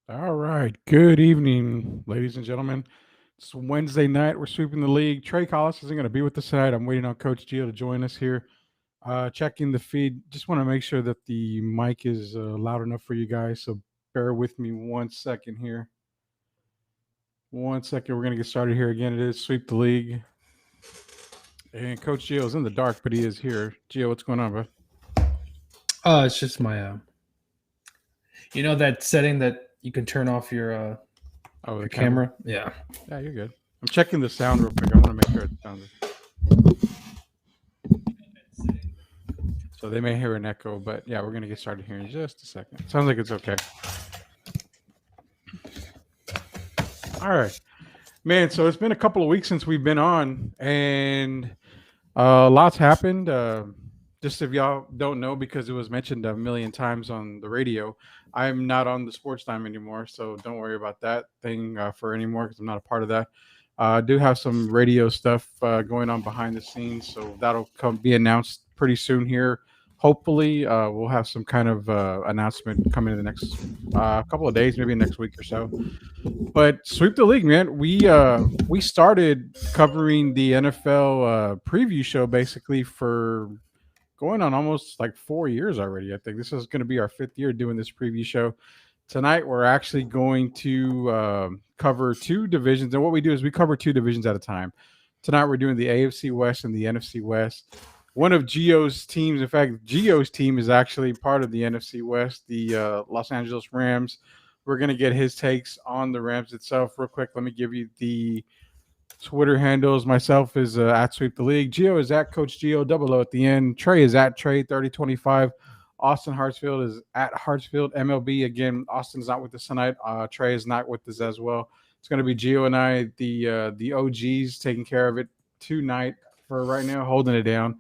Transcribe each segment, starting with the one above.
All right. Good evening, ladies and gentlemen. It's Wednesday night. We're sweeping the league. Trey Collis isn't going to be with us tonight. I'm waiting on Coach Gio to join us here. Checking the feed. Just want to make sure that the mic is loud enough for you guys. So bear with me 1 second here. 1 second. We're going to get started here again. It is Sweep the League. And Coach Gio is in the dark, but he is here. Gio, what's going on, bro? It's just my that setting that you can turn off your Oh, the camera. Yeah. Yeah, you're good. I'm checking the sound real quick. I want to make sure it sounds. So they may hear an echo, but yeah, we're going to get started here in just a second. Sounds like it's okay. All right, man. So it's been a couple of weeks since we've been on, and lots happened. Just if y'all don't know, because it was mentioned a million times on the radio, I'm not on the sports time anymore. So don't worry about that thing for anymore because I'm not a part of that. I do have some radio stuff going on behind the scenes, so that'll be announced pretty soon here. Hopefully, we'll have some kind of announcement coming in the next couple of days, maybe next week or so. But sweep the league, man. We started covering the NFL preview show basically for going on almost like 4 years already. I think this is going to be our fifth year doing this preview show. Tonight, we're actually going to cover two divisions. And what we do is we cover two divisions at a time. Tonight, we're doing the AFC West and the NFC West. One of Gio's teams, in fact, Gio's team is actually part of the NFC West, the Los Angeles Rams. We're going to get his takes on the Rams itself real quick. Let me give you the Twitter handles. Myself is at Sweep the League. Gio is at Coach Gio, double O at the end. Trey is at Trey 3025. Austin Hartsfield is at Hartsfield MLB. Again, Austin's not with us tonight. Trey is not with us as well. It's going to be Gio and I, the OGs, taking care of it tonight for right now, holding it down.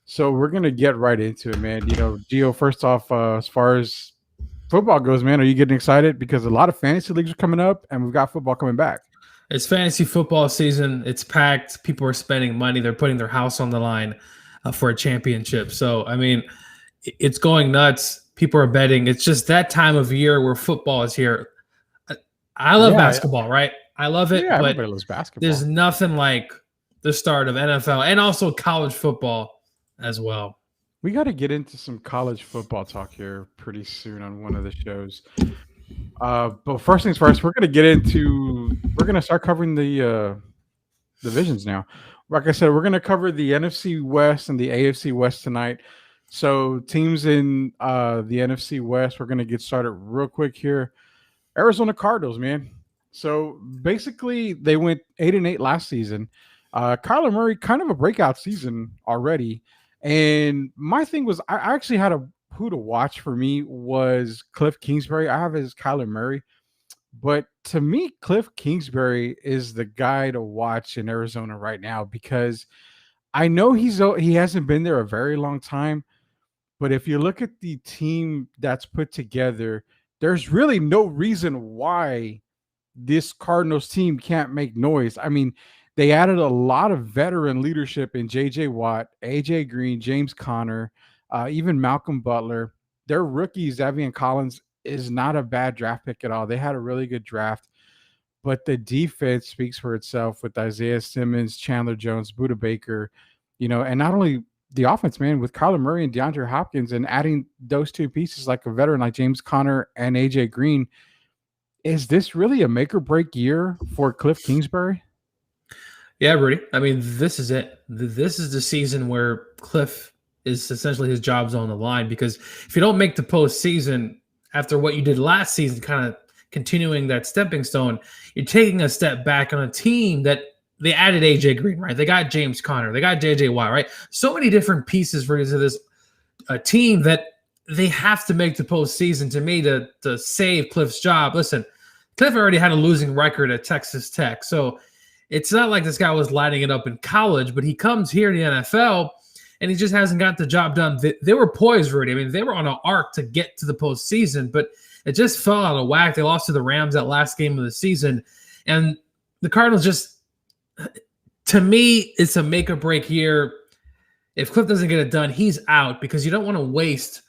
So we're going to get right into it, man. Gio, first off, as far as football goes, man, are you getting excited? Because a lot of fantasy leagues are coming up and we've got football coming back. It's fantasy football season. It's packed. People are spending money. They're putting their house on the line for a championship. So, I mean, it's going nuts. People are betting. It's just that time of year where football is here. I love basketball, right? I love it. Yeah, everybody loves basketball. There's nothing like the start of NFL and also college football as well. We got to get into some college football talk here pretty soon on one of the shows. But first things first, we're going to start covering the divisions now. Like I said, we're going to cover the NFC West and the AFC West tonight. So teams in the NFC West, we're going to get started real quick here. Arizona Cardinals, man. So basically they went 8-8 last season. Kyler Murray, kind of a breakout season already. And my thing was, I actually had who to watch for me was Cliff Kingsbury. I have his Kyler Murray. But to me, Cliff Kingsbury is the guy to watch in Arizona right now because I know he hasn't been there a very long time. But if you look at the team that's put together, there's really no reason why this Cardinals team can't make noise. I mean, they added a lot of veteran leadership in J.J. Watt, A.J. Green, James Conner, even Malcolm Butler. Their rookie, Zavian Collins, is not a bad draft pick at all. They had a really good draft. But the defense speaks for itself with Isaiah Simmons, Chandler Jones, Budda Baker, and not only the offense, man, with Kyler Murray and DeAndre Hopkins and adding those two pieces like a veteran like James Conner and A.J. Green. Is this really a make or break year for Cliff Kingsbury? Yeah, Rudy. I mean, this is it. This is the season where Cliff is essentially his job's on the line because if you don't make the postseason after what you did last season, kind of continuing that stepping stone, you're taking a step back on a team that they added AJ Green, right? They got James Conner, they got JJ Watt, right? So many different pieces for this team that they have to make the postseason to me to save Cliff's job. Listen, Cliff already had a losing record at Texas Tech, so it's not like this guy was lighting it up in college, but he comes here in the NFL and he just hasn't got the job done. They were poised, Rudy. I mean, they were on an arc to get to the postseason, but it just fell out of whack. They lost to the Rams that last game of the season. And the Cardinals just, to me, it's a make or break year. If Cliff doesn't get it done, he's out because you don't want to waste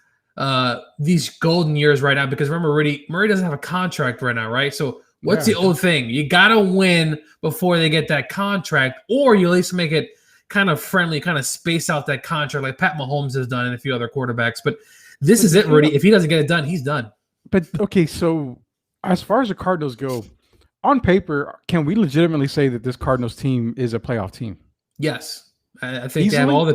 these golden years right now, because remember, Murray doesn't have a contract right now, right? So what's the old thing? You got to win before they get that contract, or you at least make it kind of friendly, kind of space out that contract like Pat Mahomes has done and a few other quarterbacks. But this is it, Rudy. If he doesn't get it done, he's done. But, okay, so as far as the Cardinals go, on paper, can we legitimately say that this Cardinals team is a playoff team? Yes. I think they have I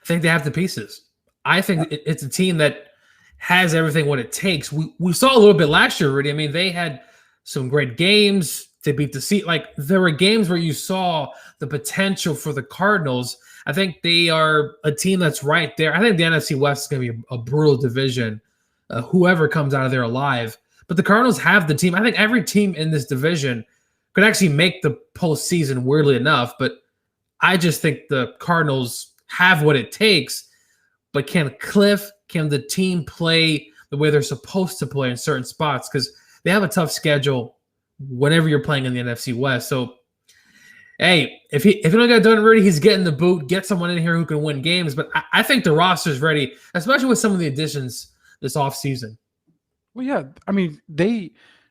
think they have the pieces. I think it's a team that has everything what it takes. We saw a little bit last year, Rudy. I mean, they had some great games. They beat the Sea. Like, there were games where you saw the potential for the Cardinals. I think they are a team that's right there. I think the NFC West is going to be a brutal division, whoever comes out of there alive. But the Cardinals have the team. I think every team in this division could actually make the postseason, weirdly enough. But I just think the Cardinals have what it takes. But can the team play the way they're supposed to play in certain spots? Because they have a tough schedule whenever you're playing in the NFC West. So, hey, if you don't get it done, Rudy, he's getting the boot. Get someone in here who can win games. But I think the roster's ready, especially with some of the additions this offseason. Well, yeah. I mean,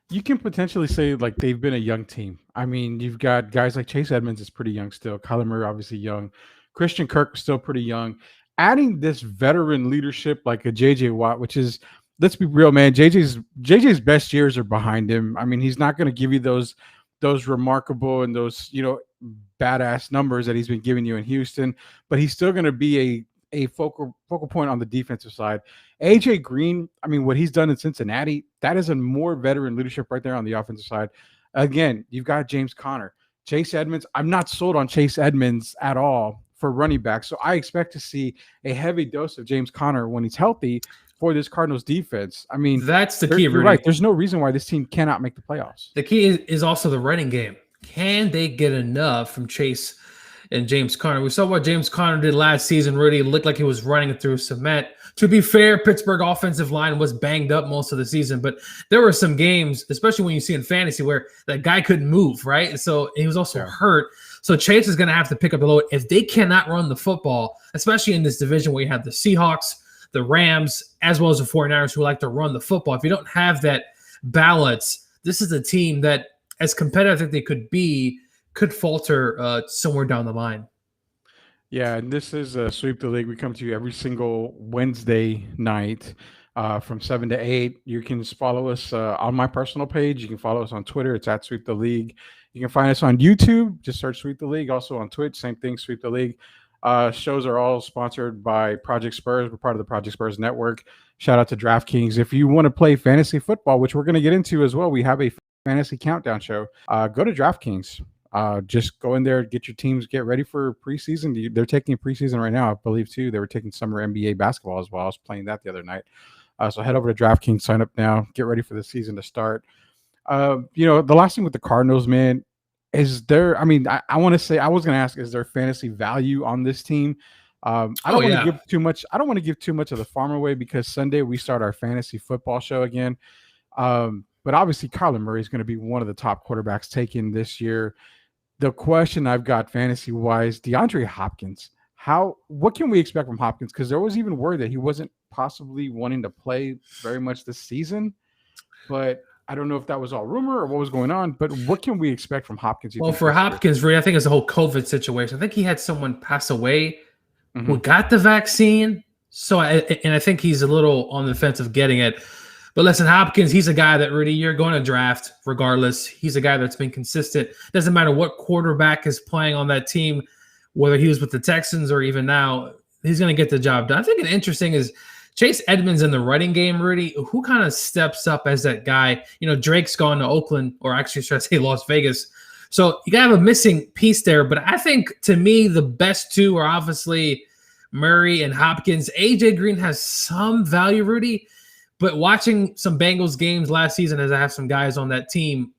you can potentially say like they've been a young team. I mean, you've got guys like Chase Edmonds is pretty young still. Kyler Murray, obviously young. Christian Kirk is still pretty young. Adding this veteran leadership like a JJ Watt, which is, let's be real, man, JJ's best years are behind him. I mean, he's not going to give you those remarkable and those, badass numbers that he's been giving you in Houston, but he's still going to be a focal point on the defensive side. AJ Green, I mean, what he's done in Cincinnati, that is a more veteran leadership right there on the offensive side. Again, you've got James Conner. Chase Edmonds, I'm not sold on Chase Edmonds at all for running back. So I expect to see a heavy dose of James Conner when he's healthy for this Cardinals defense. I mean, that's the key. You're right. There's no reason why this team cannot make the playoffs. The key is also the running game. Can they get enough from Chase and James Conner? We saw what James Conner did last season. Really looked like he was running through cement. To be fair, Pittsburgh offensive line was banged up most of the season, but there were some games, especially when you see in fantasy, where that guy couldn't move, right? So he was also hurt. So Chase is going to have to pick up the load. If they cannot run the football, especially in this division where you have the Seahawks, the Rams, as well as the 49ers who like to run the football, if you don't have that balance, this is a team that, as competitive as they could be, could falter somewhere down the line. Yeah, and this is Sweep the League. We come to you every single Wednesday night from 7 to 8. You can follow us on my personal page. You can follow us on Twitter. It's at Sweep the League. You can find us on YouTube. Just search Sweep the League. Also on Twitch, same thing, Sweep the League. Shows are all sponsored by Project Spurs. We're part of the Project Spurs network. Shout out to DraftKings. If you want to play fantasy football, which we're going to get into as well, we have a fantasy countdown show. Go to DraftKings. Just go in there, get your teams, get ready for preseason. They're taking preseason right now, I believe, too. They were taking summer NBA basketball as well. I was playing that the other night. So head over to DraftKings, sign up now, get ready for the season to start. The last thing with the Cardinals, man, is there, I mean, I want to say, I was going to ask, is there fantasy value on this team? I don't want to give too much. I don't want to give too much of the farm away because Sunday we start our fantasy football show again. But obviously Kyler Murray is going to be one of the top quarterbacks taken this year. The question I've got fantasy wise, DeAndre Hopkins, what can we expect from Hopkins? Because there was even word that he wasn't possibly wanting to play very much this season, but I don't know if that was all rumor or what was going on, but what can we expect from Hopkins? Well, for Hopkins, Ray, I think it's a whole COVID situation. I think he had someone pass away who got the vaccine. So, I think he's a little on the fence of getting it. But listen, Hopkins, he's a guy that, Rudy, you're going to draft regardless. He's a guy that's been consistent. Doesn't matter what quarterback is playing on that team, whether he was with the Texans or even now, he's going to get the job done. I think an interesting is Chase Edmonds in the running game, Rudy, who kind of steps up as that guy. Drake's gone to Oakland, or actually should I say Las Vegas. So you got to have a missing piece there. But I think, to me, the best two are obviously Murray and Hopkins. AJ Green has some value, Rudy. But watching some Bengals games last season, as I have some guys on that team,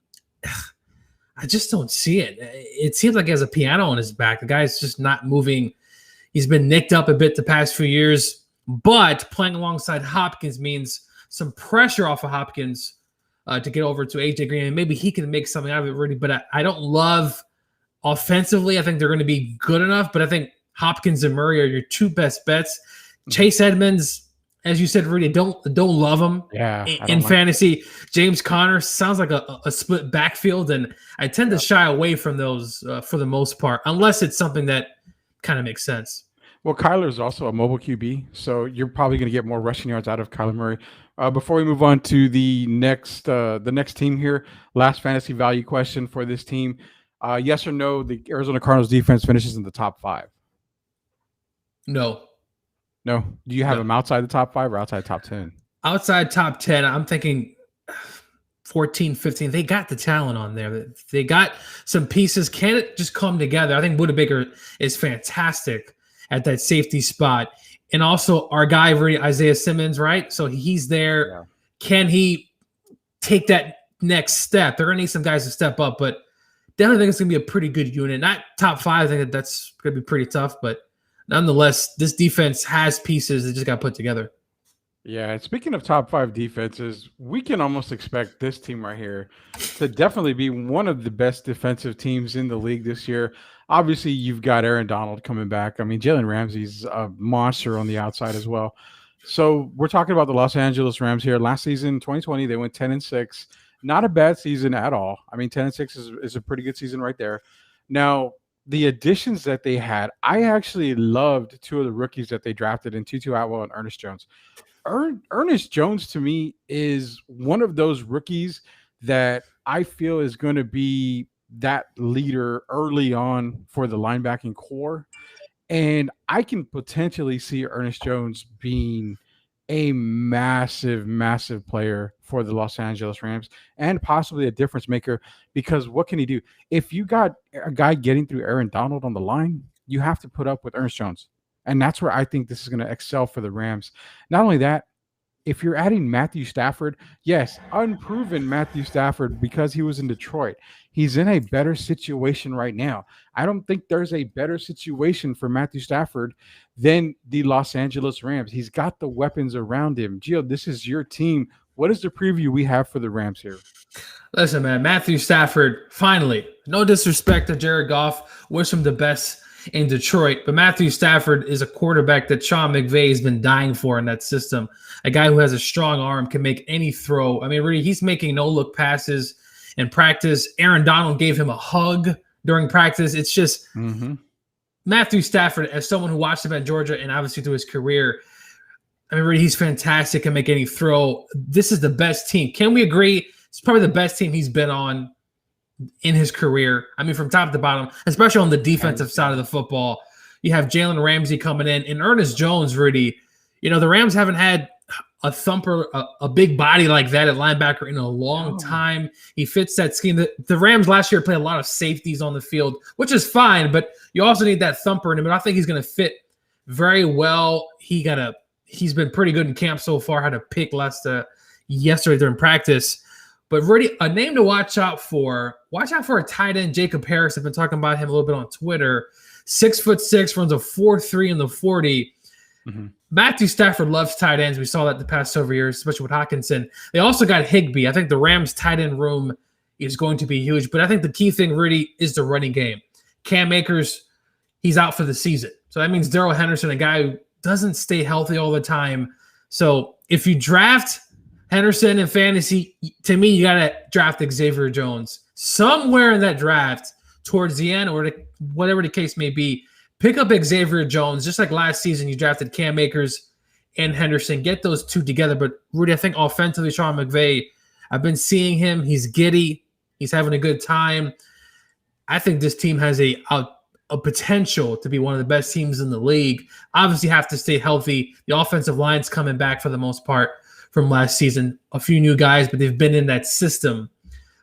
I just don't see it. It seems like he has a piano on his back. The guy's just not moving. He's been nicked up a bit the past few years. But playing alongside Hopkins means some pressure off of Hopkins to get over to AJ Green. And maybe he can make something out of it, Rudy. But I don't love offensively. I think they're going to be good enough. But I think Hopkins and Murray are your two best bets. Chase Edmonds, as you said, Rudy, don't love him Yeah, I in don't like it. fantasy. James Conner sounds like a split backfield, and I tend to Yeah. shy away from those for the most part, unless it's something that kind of makes sense. Well, Kyler's also a mobile QB, so you're probably going to get more rushing yards out of Kyler Murray. Before we move on to the next team here, last fantasy value question for this team: yes or no? The Arizona Cardinals defense finishes in the top 5. No, No. Do you have no. them outside the top 5 or outside top 10? Outside top 10, I'm thinking 14, 15. They got the talent on there. They got some pieces. Can it just come together? I think Baker is fantastic at that safety spot. And also our guy, Isaiah Simmons, right? So he's there. Yeah. Can he take that next step? They're going to need some guys to step up, but definitely think it's going to be a pretty good unit. Not top 5. I think that's going to be pretty tough, but nonetheless, this defense has pieces that just got put together. Yeah, and speaking of top 5 defenses, we can almost expect this team right here to definitely be one of the best defensive teams in the league this year. Obviously, you've got Aaron Donald coming back. I mean, Jalen Ramsey's a monster on the outside as well. So we're talking about the Los Angeles Rams here. Last season, 2020, they went 10-6. Not a bad season at all. I mean, 10-6 is a pretty good season right there. Now, the additions that they had, I actually loved 2 of the rookies that they drafted in Tutu Atwell and Ernest Jones. Ernest Jones to me is one of those rookies that I feel is going to be that leader early on for the linebacking core. And I can potentially see Ernest Jones being a massive, massive player for the Los Angeles Rams and possibly a difference maker, because what can he do? If you got a guy getting through Aaron Donald on the line, you have to put up with Ernest Jones. And that's where I think this is going to excel for the Rams. Not only that, if you're adding Matthew Stafford, yes, unproven Matthew Stafford because he was in Detroit. He's in a better situation right now. I don't think there's a better situation for Matthew Stafford than the Los Angeles Rams. He's got the weapons around him. Gio, this is your team. What is the preview we have for the Rams here? Listen, man, Matthew Stafford, finally, no disrespect to Jared Goff. Wish him the best in Detroit, but Matthew Stafford is a quarterback that Sean McVay has been dying for in that system. A guy who has a strong arm, can make any throw. I mean, really, he's making no-look passes in practice. Aaron Donald gave him a hug during practice. It's just Matthew Stafford, as someone who watched him at Georgia and obviously through his career, I mean, really, he's fantastic, can make any throw. This is the best team. Can we agree? It's probably the best team he's been on in his career. I mean, from top to bottom, especially on the defensive side of the football. You have Jalen Ramsey coming in and Ernest Jones, Rudy. You know, the Rams haven't had a thumper, a big body like that at linebacker in a long time. He fits that scheme. The Rams last year played a lot of safeties on the field, which is fine, but you also need that thumper in him. And I think he's going to fit very well. He's been pretty good in camp so far. Had a pick yesterday during practice. But really, a name to watch out for a tight end, Jacob Harris. I've been talking about him a little bit on Twitter. 6'6", runs a 4.3 in the 40. Matthew Stafford loves tight ends. We saw that the past several years, especially with Hawkinson. They also got Higbee. I think the Rams' tight end room is going to be huge. But I think the key thing, really, is the running game. Cam Akers, he's out for the season. So that means Darrell Henderson, a guy who doesn't stay healthy all the time. So if you draft Henderson in fantasy, to me, you got to draft Xavier Jones. Somewhere in that draft, towards the end or whatever the case may be, pick up Xavier Jones. Just like last season, you drafted Cam Akers and Henderson. Get those two together. But, Rudy, I think offensively, Sean McVay, I've been seeing him. He's giddy. He's having a good time. I think this team has a potential to be one of the best teams in the league. Obviously, have to stay healthy. The offensive line's coming back for the most part from last season. A few new guys, but they've been in that system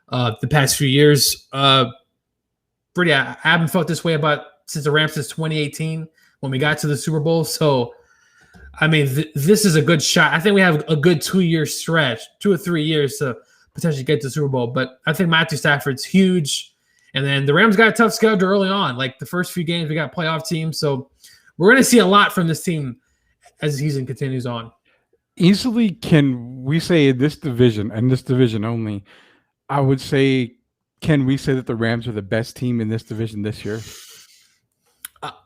the past few years. Pretty, I haven't felt this way since the Rams since 2018 when we got to the Super Bowl. So, I mean, this is a good shot. I think we have a good 2-year stretch, 2 or 3 years to potentially get to the Super Bowl. But I think Matthew Stafford's huge. And then the Rams got a tough schedule early on. Like the first few games, we got playoff teams. So we're going to see a lot from this team as the season continues on. Easily can we say this division and this division only, I would say, can we say that the Rams are the best team in this division this year?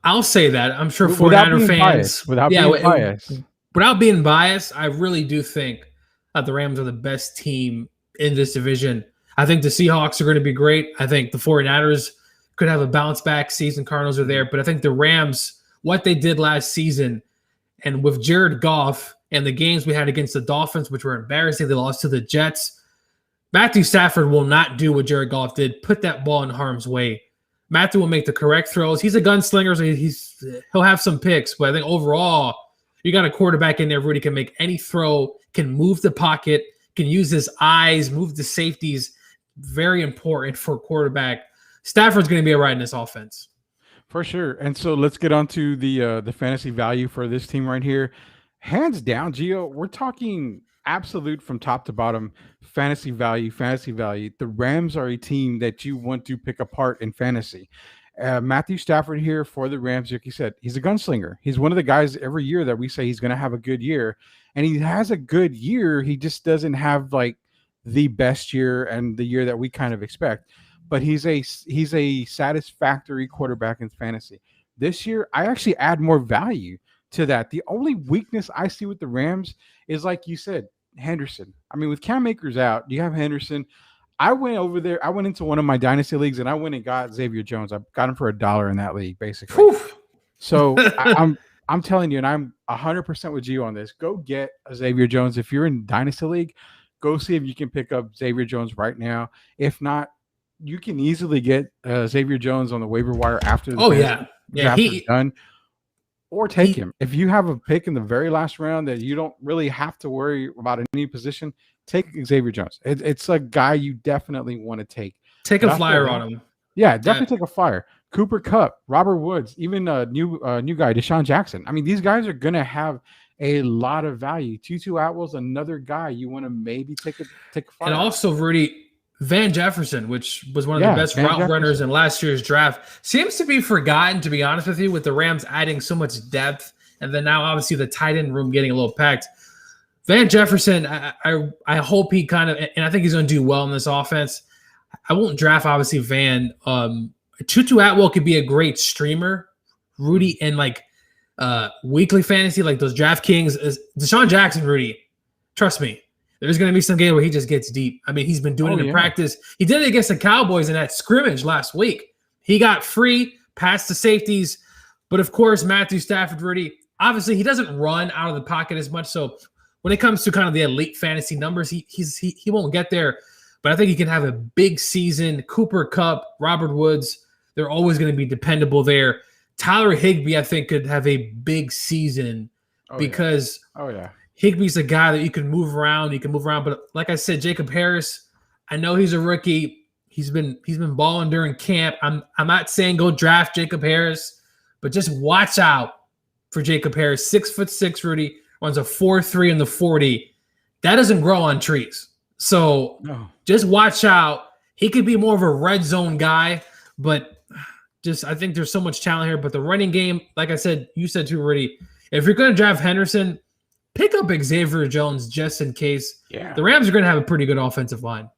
I'll say that. I'm sure 49er fans. Without being biased. without being biased, I really do think that the Rams are the best team in this division. I think the Seahawks are going to be great. I think the 49ers could have a bounce back season. Cardinals are there. But I think the Rams, what they did last season, and with Jared Goff and the games we had against the Dolphins, which were embarrassing, they lost to the Jets. Matthew Stafford will not do what Jared Goff did, put that ball in harm's way. Matthew will make the correct throws. He's a gunslinger, so he'll have some picks. But I think overall, you got a quarterback in there, Rudy, can make any throw, can move the pocket, can use his eyes, move the safeties. Very important for a quarterback. Stafford's going to be all right in this offense. For sure. And so let's get on to the fantasy value for this team right here. Hands down, Gio, we're talking absolute from top to bottom fantasy value. The Rams are a team that you want to pick apart in fantasy. Matthew Stafford here for the Rams, like you said, he's a gunslinger. He's one of the guys every year that we say he's going to have a good year. And he has a good year. He just doesn't have like the best year and the year that we kind of expect. But he's a satisfactory quarterback in fantasy. This year, I actually add more value to that. The only weakness I see with the Rams is, like you said, Henderson. I mean, with Cam Akers out, you have Henderson. I went over there. I went into one of my dynasty leagues and I went and got Xavier Jones. I got him for $1 in that league, basically. Whew. So I'm telling you, and I'm 100% with you on this. Go get a Xavier Jones if you're in dynasty league. Go see if you can pick up Xavier Jones right now. If not, you can easily get Xavier Jones on the waiver wire after the draft is done, or take him. If you have a pick in the very last round that you don't really have to worry about in any position, take Xavier Jones. It's a guy you definitely want to take. Take a flyer on him. Yeah, definitely take a flyer. Cooper Kupp, Robert Woods, even a new guy, Deshaun Jackson. I mean, these guys are going to have a lot of value. Tutu Atwell's another guy you want to maybe take a flyer. And also, Rudy, Van Jefferson, which was one of the best route runners in last year's draft, seems to be forgotten, to be honest with you, with the Rams adding so much depth. And then now, obviously, the tight end room getting a little packed. Van Jefferson, I hope he kind of – and I think he's going to do well in this offense. I won't draft, obviously, Van. Tutu Atwell could be a great streamer, Rudy, in like weekly fantasy, like those DraftKings. Deshaun Jackson, Rudy, trust me. There's going to be some game where he just gets deep. I mean, he's been doing it in practice. He did it against the Cowboys in that scrimmage last week. He got free, past the safeties. But, of course, Matthew Stafford, Rudy, obviously he doesn't run out of the pocket as much. So when it comes to kind of the elite fantasy numbers, he won't get there. But I think he can have a big season. Cooper Kupp, Robert Woods, they're always going to be dependable there. Tyler Higbee, I think, could have a big season because Higbee's a guy that you can move around. But like I said, Jacob Harris, I know he's a rookie. He's been balling during camp. I'm not saying go draft Jacob Harris, but just watch out for Jacob Harris. 6'6", Rudy, runs a 4.3 in the 40. That doesn't grow on trees. So just watch out. He could be more of a red zone guy, but I think there's so much talent here. But the running game, like I said, you said too, Rudy, if you're going to draft Henderson, pick up Xavier Jones just in case. Yeah. The Rams are going to have a pretty good offensive line.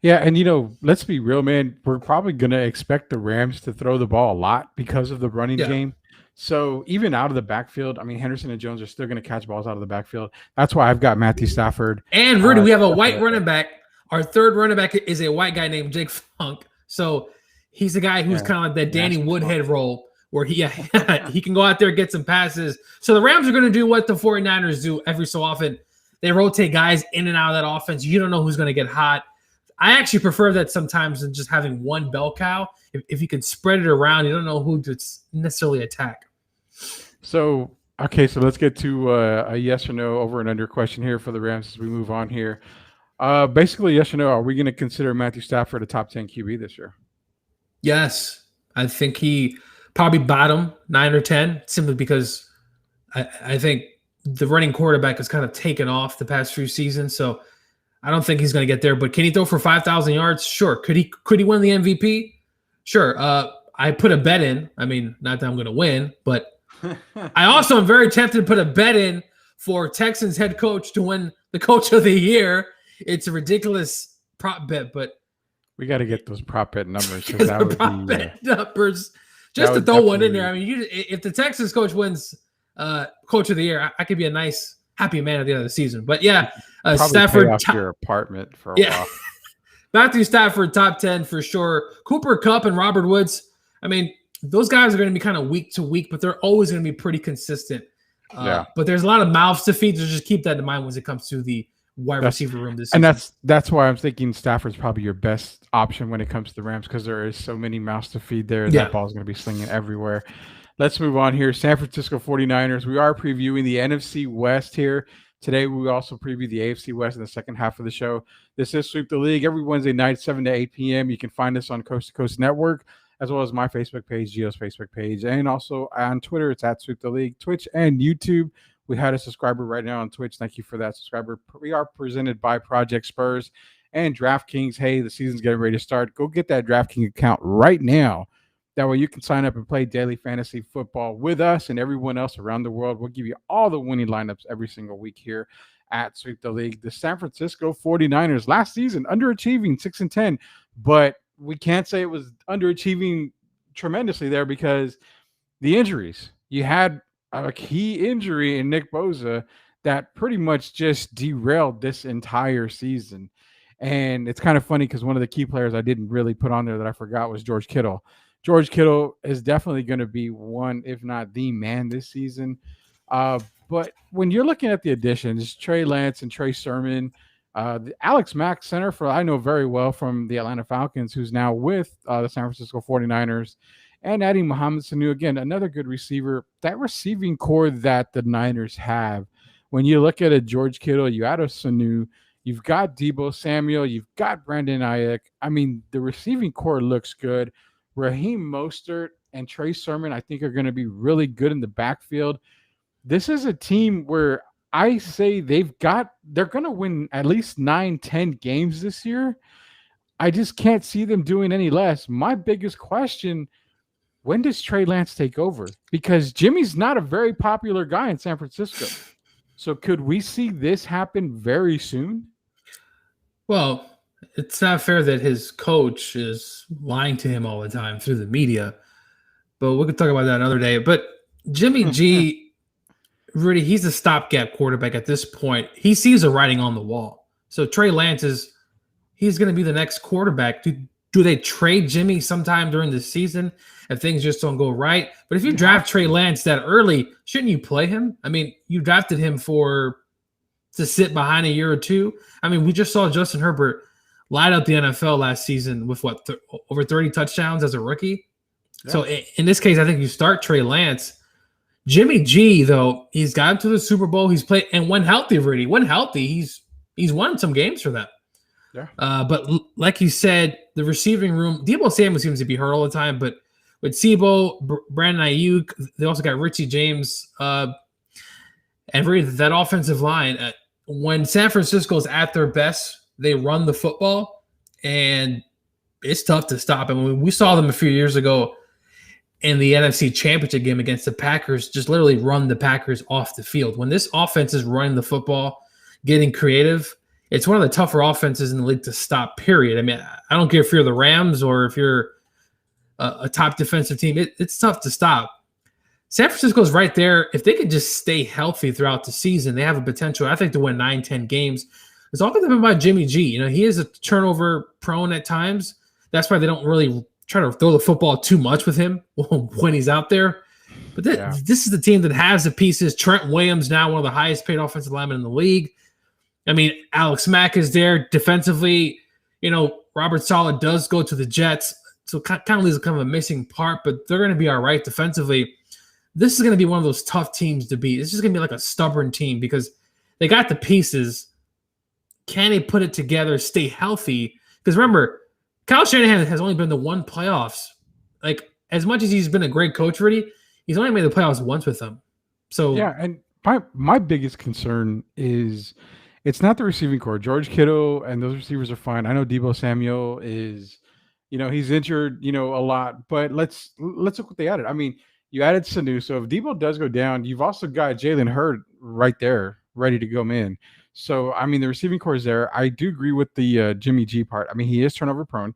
Yeah, and, let's be real, man. We're probably going to expect the Rams to throw the ball a lot because of the running game. So even out of the backfield, I mean, Henderson and Jones are still going to catch balls out of the backfield. That's why I've got Matthew Stafford. And, Rudy, we have a white running back. Our third running back is a white guy named Jake Funk. So he's the guy who's kind of like that Danny Woodhead role where he can go out there and get some passes. So the Rams are going to do what the 49ers do every so often. They rotate guys in and out of that offense. You don't know who's going to get hot. I actually prefer that sometimes than just having one bell cow. If you can spread it around, you don't know who to necessarily attack. So let's get to a yes or no over and under question here for the Rams as we move on here. Basically, yes or no, are we going to consider Matthew Stafford a top 10 QB this year? Yes. I think he probably bottom 9 or 10, simply because I think the running quarterback has kind of taken off the past few seasons. So I don't think he's going to get there. But can he throw for 5,000 yards? Sure. Could he win the MVP? Sure. I put a bet in. I mean, not that I'm going to win, but I also am very tempted to put a bet in for Texans head coach to win the coach of the year. It's a ridiculous prop bet, but we got to get those prop bet numbers. Numbers, just to throw one in there. I mean, if the Texans coach wins, coach of the year, I could be a nice, happy man at the end of the season. But yeah, Probably Stafford. pay off your apartment for a Yeah. while. Matthew Stafford, top 10 for sure. Cooper Kupp and Robert Woods. I mean, those guys are going to be kind of week to week, but they're always going to be pretty consistent. But there's a lot of mouths to feed, so just keep that in mind when it comes to the wide receiver room this season. And that's why I'm thinking Stafford's probably your best option when it comes to the Rams, because there is so many mouths to feed there. Yeah. That ball's going to be slinging everywhere. Let's move on here. San Francisco 49ers. We are previewing the NFC West here. Today, we also preview the AFC West in the second half of the show. This is Sweep the League every Wednesday night, 7 to 8 p.m. You can find us on Coast to Coast Network, as well as my Facebook page, Gio's Facebook page, and also on Twitter. It's at Sweep the League, Twitch, and YouTube. We had a subscriber right now on Twitch. Thank you for that subscriber. We are presented by Project Spurs and DraftKings. Hey, the season's getting ready to start. Go get that DraftKings account right now. That way you can sign up and play daily fantasy football with us and everyone else around the world. We'll give you all the winning lineups every single week here at Sweep the League. The San Francisco 49ers last season underachieving 6-10, but we can't say it was underachieving tremendously there because the injuries. You had a key injury in Nick Bosa that pretty much just derailed this entire season. And it's kind of funny because one of the key players I didn't really put on there that I forgot was George Kittle. George Kittle is definitely going to be one, if not the man this season. But when you're looking at the additions, Trey Lance and Trey Sermon, the Alex Mack, center for I know very well from the Atlanta Falcons, who's now with the San Francisco 49ers, and adding Mohamed Sanu, again, another good receiver. That receiving core that the Niners have, when you look at a George Kittle, you add a Sanu, you've got Deebo Samuel, you've got Brandon Ayuk. I mean, the receiving core looks good. Raheem Mostert and Trey Sermon, I think, are going to be really good in the backfield. This is a team where I say they're going to win at least 9-10 games this year. I just can't see them doing any less. My biggest question, when does Trey Lance take over? Because Jimmy's not a very popular guy in San Francisco. So could we see this happen very soon? Well, it's not fair that his coach is lying to him all the time through the media, but we could talk about that another day. But Jimmy G, really, he's a stopgap quarterback at this point. He sees the writing on the wall. So Trey Lance he's going to be the next quarterback. Do they trade Jimmy sometime during the season if things just don't go right? But if you draft Trey Lance that early, shouldn't you play him? I mean, you drafted him to sit behind a year or two. I mean, we just saw Justin Herbert light up the NFL last season with over 30 touchdowns as a rookie. Yeah. So in this case, I think you start Trey Lance. Jimmy G, though, he's got to the Super Bowl. He's played and when healthy, already. When healthy, he's won some games for them. Yeah. But like you said, the receiving room, Deebo Samuel seems to be hurt all the time. But with Sebo, Brandon Ayuk, they also got Richie James, and really that offensive line. When San Francisco is at their best, they run the football, and it's tough to stop. I mean, we saw them a few years ago in the NFC Championship game against the Packers, just literally run the Packers off the field. When this offense is running the football, getting creative, it's one of the tougher offenses in the league to stop, period. I mean, I don't care if you're the Rams or if you're a top defensive team. It's tough to stop. San Francisco's right there. If they could just stay healthy throughout the season, they have a potential, I think, to win 9-10 games. It's all going to be about Jimmy G. You know, he is a turnover prone at times. That's why they don't really try to throw the football too much with him when he's out there. But this is the team that has the pieces. Trent Williams, now one of the highest paid offensive linemen in the league. I mean, Alex Mack is there defensively. You know, Robert Saleh does go to the Jets, so kind of leaves kind of a missing part, but they're going to be all right defensively. This is going to be one of those tough teams to beat. It's just going to be like a stubborn team because they got the pieces. Can they put it together, stay healthy? Because remember, Kyle Shanahan has only been to one playoffs. Like, as much as he's been a great coach already, he's only made the playoffs once with them. So yeah, and my biggest concern is it's not the receiving core. George Kittle and those receivers are fine. I know Deebo Samuel is, he's injured, a lot. But let's look what they added. I mean, you added Sanu. So if Deebo does go down, you've also got Jalen Hurd right there, ready to go in. So, I mean, the receiving core is there. I do agree with the Jimmy G part. I mean, he is turnover prone.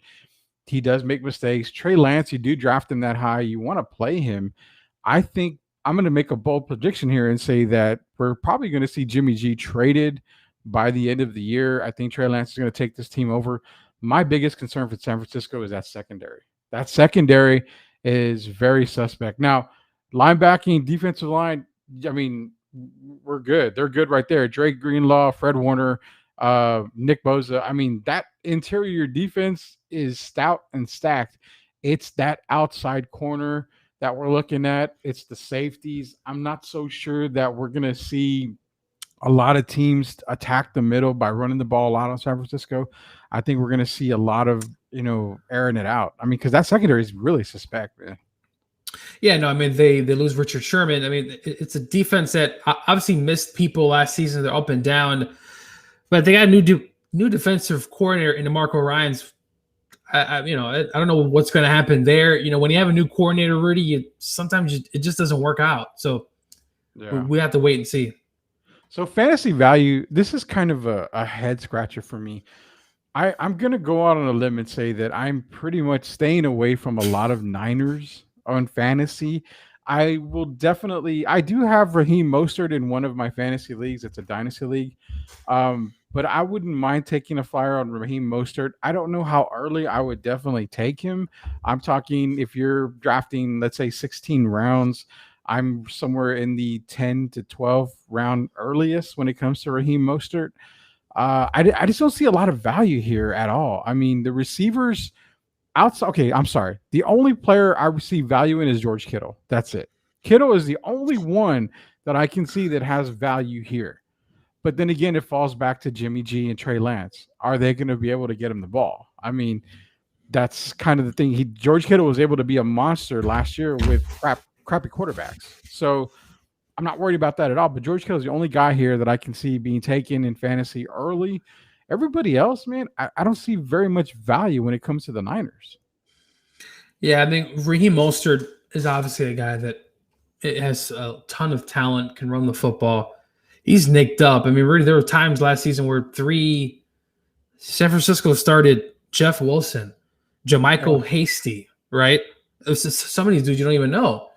He does make mistakes. Trey Lance, you do draft him that high. You want to play him. I think I'm going to make a bold prediction here and say that we're probably going to see Jimmy G traded by the end of the year. I think Trey Lance is going to take this team over. My biggest concern for San Francisco is that secondary. That secondary is very suspect. Now, linebacking, defensive line, I mean, we're good. They're good right there. Drake Greenlaw, Fred Warner, Nick Bosa. I mean, that interior defense is stout and stacked. It's that outside corner that we're looking at. It's the safeties. I'm not so sure that we're going to see a lot of teams attack the middle by running the ball a lot on San Francisco. I think we're going to see a lot of, airing it out. I mean, because that secondary is really suspect, man. Yeah, no, I mean, they lose Richard Sherman. I mean, it's a defense that obviously missed people last season. They're up and down, but they got a new defensive coordinator in DeMarco Ryans. I don't know what's going to happen there. When you have a new coordinator, Rudy, sometimes it just doesn't work out. So we have to wait and see. So fantasy value, this is kind of a head scratcher for me. I'm going to go out on a limb and say that I'm pretty much staying away from a lot of Niners on fantasy. I do have Raheem Mostert in one of my fantasy leagues. It's a dynasty league. But I wouldn't mind taking a flyer on Raheem Mostert. I don't know how early I would definitely take him. I'm talking if you're drafting, let's say 16 rounds, I'm somewhere in the 10 to 12 round earliest when it comes to Raheem Mostert. I just don't see a lot of value here at all. I mean, the receivers outside. Okay, I'm sorry. The only player I see value in is George Kittle. That's it. Kittle is the only one that I can see that has value here. But then again, it falls back to Jimmy G and Trey Lance. Are they going to be able to get him the ball? I mean, that's kind of the thing. George Kittle was able to be a monster last year with crappy quarterbacks. So I'm not worried about that at all. But George Kittle is the only guy here that I can see being taken in fantasy early. Everybody else, man, I don't see very much value when it comes to the Niners. Yeah, I think Raheem Mostert is obviously a guy that has a ton of talent, can run the football. He's nicked up. I mean, really, there were times last season where San Francisco started Jeff Wilson, Jermichael Hasty, right? It was just some of these dudes you don't even know.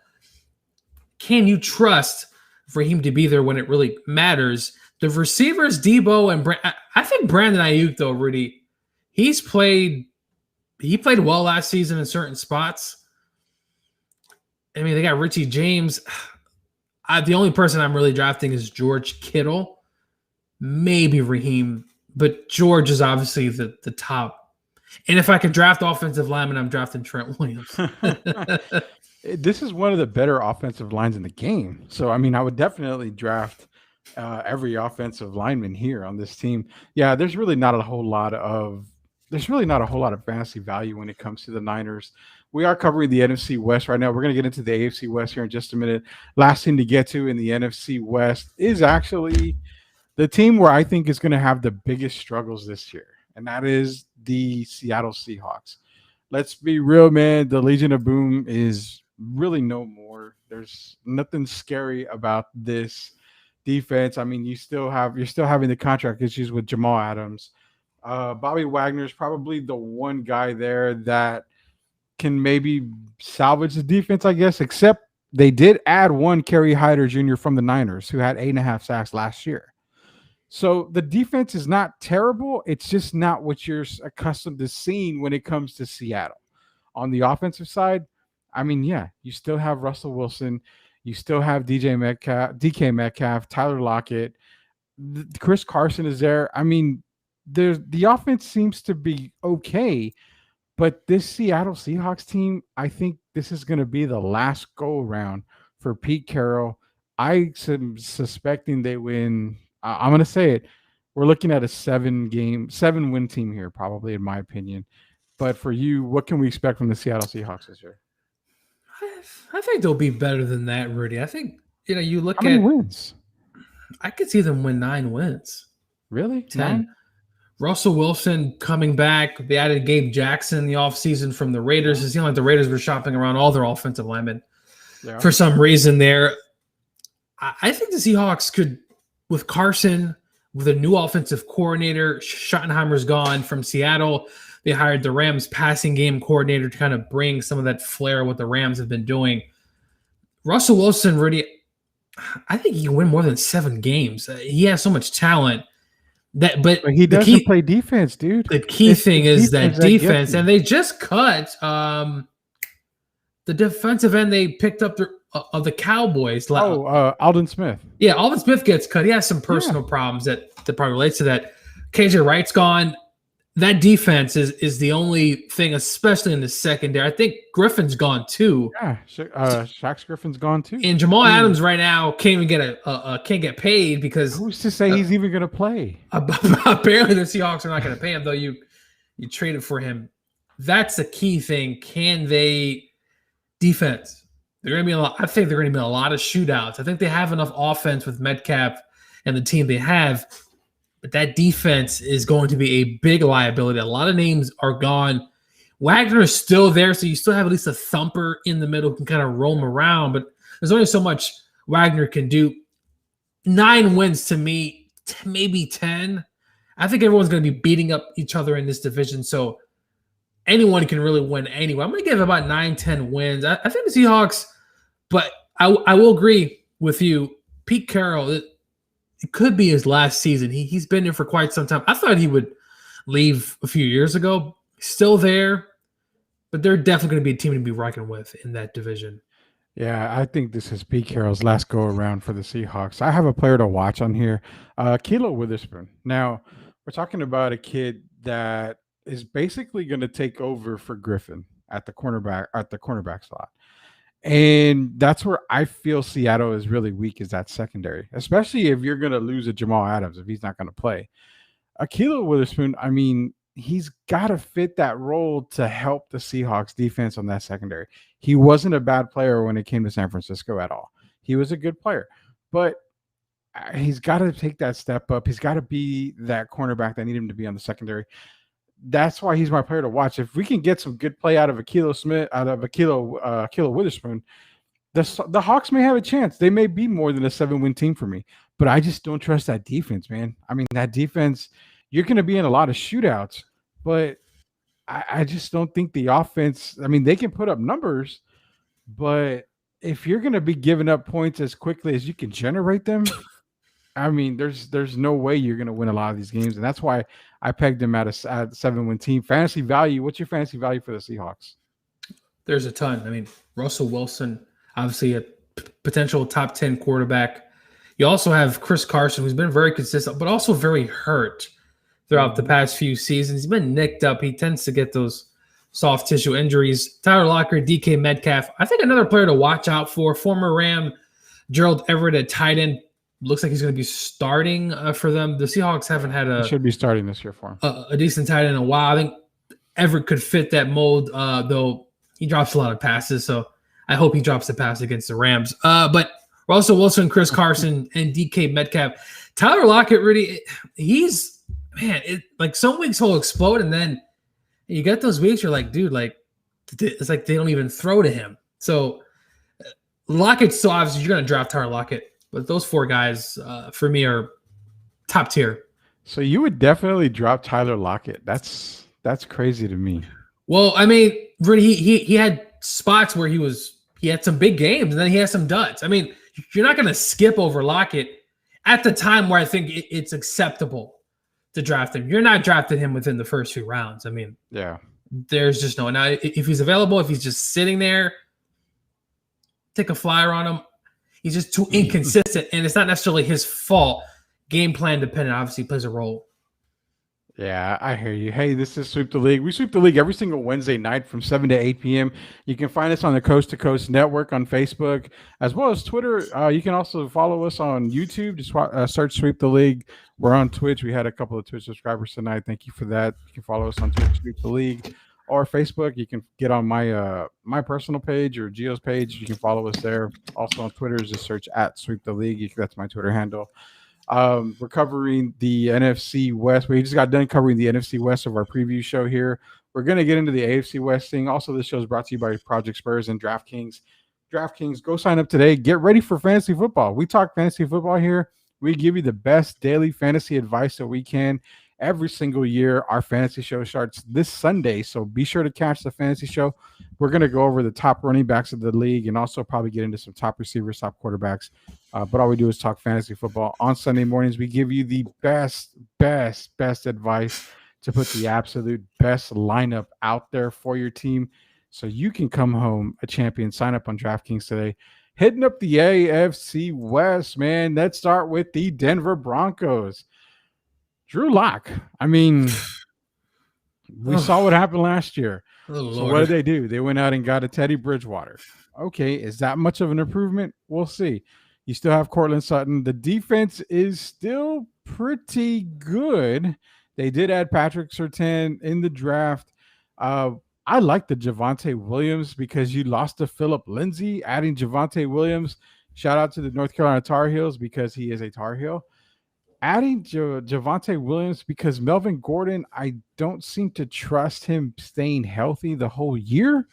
Can you trust for him to be there when it really matters? The receivers, Debo and I think Brandon Ayuk, though, Rudy, he played well last season in certain spots. I mean, they got Richie James. The only person I'm really drafting is George Kittle, maybe Raheem, but George is obviously the top. And if I could draft offensive lineman, I'm drafting Trent Williams. This is one of the better offensive lines in the game. So, I mean, I would definitely draft every offensive lineman here on this team. Yeah, there's really not a whole lot of fantasy value when it comes to the Niners. We are covering the NFC West right now. We're going to get into the AFC West here in just a minute. Last thing to get to in the NFC West is actually the team where I think is going to have the biggest struggles this year, and that is the Seattle Seahawks. Let's be real, man. The Legion of Boom is really no more. There's nothing scary about this defense. I mean, you're still having the contract issues with Jamal Adams. Bobby Wagner is probably the one guy there that can maybe salvage the defense, I guess, except they did add one Kerry Hyder Jr. from the Niners who had 8.5 sacks last year. So the defense is not terrible. It's just not what you're accustomed to seeing when it comes to Seattle. On the offensive side, I mean, yeah, you still have Russell Wilson. You still have DK Metcalf, Tyler Lockett. Chris Carson is there. I mean, the offense seems to be okay, but this Seattle Seahawks team, I think this is going to be the last go-around for Pete Carroll. I am suspecting they win. I'm going to say it. We're looking at a 7-win team here, probably, in my opinion. But for you, what can we expect from the Seattle Seahawks this year? I think they'll be better than that, Rudy. I think, you look How many wins? I could see them win 9 wins. Really? 10. 9? Russell Wilson coming back. They added Gabe Jackson in the offseason from the Raiders. It seemed like the Raiders were shopping around all their offensive linemen for some reason there. I think the Seahawks could, with Carson, with a new offensive coordinator, Schottenheimer's gone from Seattle. They hired the Rams passing game coordinator to kind of bring some of that flair what the Rams have been doing. Russell Wilson really, I think he can win more than 7 games. He has so much talent but But he the doesn't key play defense, dude. the key It's the thing is defense that that gets defense, and him. they just cut the defensive end they picked up of the Cowboys. Oh, Alden Smith. Yeah, Alvin Smith gets cut. He has some Yeah. personal problems that probably relates to that. KJ Wright's gone. That defense is the only thing, especially in the secondary. I think Griffin's gone too. Yeah, Shax Griffin's gone too. And Jamal Adams right now can't even get can't get paid because Who's to say he's even going to play? apparently the Seahawks are not going to pay him, though you traded for him. That's the key thing. Can they defense? They're going to be I think they're going to be in a lot of shootouts. I think they have enough offense with Metcalf and the team they have, but that defense is going to be a big liability. A lot of names are gone. Wagner is still there, so you still have at least a thumper in the middle who can kind of roam around, but there's only so much Wagner can do. 9 wins to me, maybe 10. I think everyone's going to be beating up each other in this division, so anyone can really win anyway. I'm going to give about 9-10 wins. I think the Seahawks, but I will agree with you. Pete Carroll, it could be his last season. He's been there for quite some time. I thought he would leave a few years ago. Still there, but they're definitely going to be a team to be reckoned with in that division. Yeah, I think this is Pete Carroll's last go around for the Seahawks. I have a player to watch on here, Kilo Witherspoon. Now, we're talking about a kid that is basically going to take over for Griffin at the cornerback slot. And that's where I feel Seattle is really weak, is that secondary, especially if you're going to lose a Jamal Adams if he's not going to play. Akilo Witherspoon, I mean, he's got to fit that role to help the Seahawks defense on that secondary. He wasn't a bad player when it came to San Francisco at all. He was a good player, but he's got to take that step up. He's got to be that cornerback that need him to be on the secondary. That's why he's my player to watch. If we can get some good play out of Akilo Witherspoon, the Hawks may have a chance. They may be more than a 7-win team for me, but I just don't trust that defense, man. I mean, that defense, you're going to be in a lot of shootouts, but I just don't think the offense, I mean, they can put up numbers, but if you're going to be giving up points as quickly as you can generate them, I mean, there's no way you're going to win a lot of these games, and that's why I pegged them at a 7-win team. Fantasy value, what's your fantasy value for the Seahawks? There's a ton. I mean, Russell Wilson, obviously a potential top 10 quarterback. You also have Chris Carson, who's been very consistent, but also very hurt throughout the past few seasons. He's been nicked up. He tends to get those soft tissue injuries. Tyler Lockett, DK Metcalf. I think another player to watch out for, former Ram Gerald Everett at tight end. Looks like he's going to be starting for them. The Seahawks haven't had He should be starting this year for him. A decent tight end in a while. I think Everett could fit that mold, though he drops a lot of passes, so I hope he drops the pass against the Rams. But Russell Wilson, Chris Carson, and DK Metcalf. Tyler Lockett, really, he's, man, like some weeks he'll explode, and then you get those weeks you're like, dude, like, it's like they don't even throw to him. So Lockett's so obviously you're going to draft Tyler Lockett. But those 4 guys, for me, are top tier. So you would definitely drop Tyler Lockett. That's crazy to me. Well, I mean, he had spots where he had some big games, and then he had some duds. I mean, you're not going to skip over Lockett at the time where I think it's acceptable to draft him. You're not drafting him within the first few rounds. I mean, yeah, there's just no. Now, if he's available, if he's just sitting there, take a flyer on him. He's just too inconsistent, and it's not necessarily his fault. Game plan dependent obviously plays a role. Yeah, I hear you. Hey, this is Sweep the League. We sweep the league every single Wednesday night from 7 to 8 p.m. You can find us on the Coast to Coast Network on Facebook, as well as Twitter. You can also follow us on YouTube. Just search Sweep the League. We're on Twitch. We had a couple of Twitch subscribers tonight. Thank you for that. You can follow us on Twitch, Sweep the League, or Facebook. You can get on my personal page or Gio's page. You can follow us there. Also on Twitter, just search at Sweep the League. That's my Twitter handle. We're covering the NFC West. We just got done covering the NFC West of our preview show here. We're going to get into the AFC West thing. Also, this show is brought to you by Project Spurs and DraftKings. DraftKings, go sign up today. Get ready for fantasy football. We talk fantasy football here. We give you the best daily fantasy advice that we can. every single year. Our fantasy show starts this Sunday, so be sure to catch the fantasy show. We're going to go over the top running backs of the league and also probably get into some top receivers, top quarterbacks. But all we do is talk fantasy football. On Sunday mornings, we give you the best advice to put the absolute best lineup out there for your team so you can come home a champion. Sign up on DraftKings today. Hitting up the AFC West, man. Let's start with the Denver Broncos. Drew Lock. I mean, we saw what happened last year. So what did they do? They went out and got a Teddy Bridgewater. Okay, is that much of an improvement? We'll see. You still have Cortland Sutton. The defense is still pretty good. They did add Patrick Surtain in the draft. I like the Javonte Williams because you lost to Phillip Lindsay. Adding Javonte Williams, shout out to the North Carolina Tar Heels because he is a Tar Heel. Adding Javonte Williams because Melvin Gordon, I don't seem to trust him staying healthy the whole year.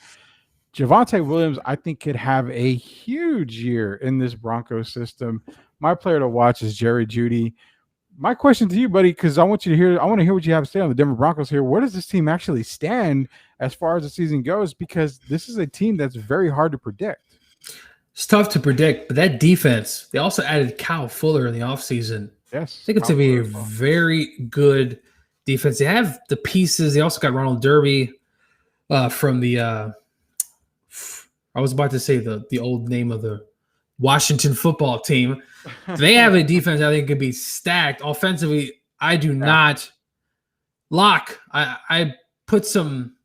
Javonte Williams, I think, could have a huge year in this Broncos system. My player to watch is Jerry Jeudy. My question to you, buddy, because I want to hear what you have to say on the Denver Broncos here. Where does this team actually stand as far as the season goes? Because this is a team that's very hard to predict. It's tough to predict, but that defense, they also added Kyle Fuller in the offseason. Yes. I think it's going to be a very good defense. They have the pieces. They also got Ronald Derby from the I was about to say the old name of the Washington football team. They have a defense I think could be stacked. Offensively, I do not. Lock, I put some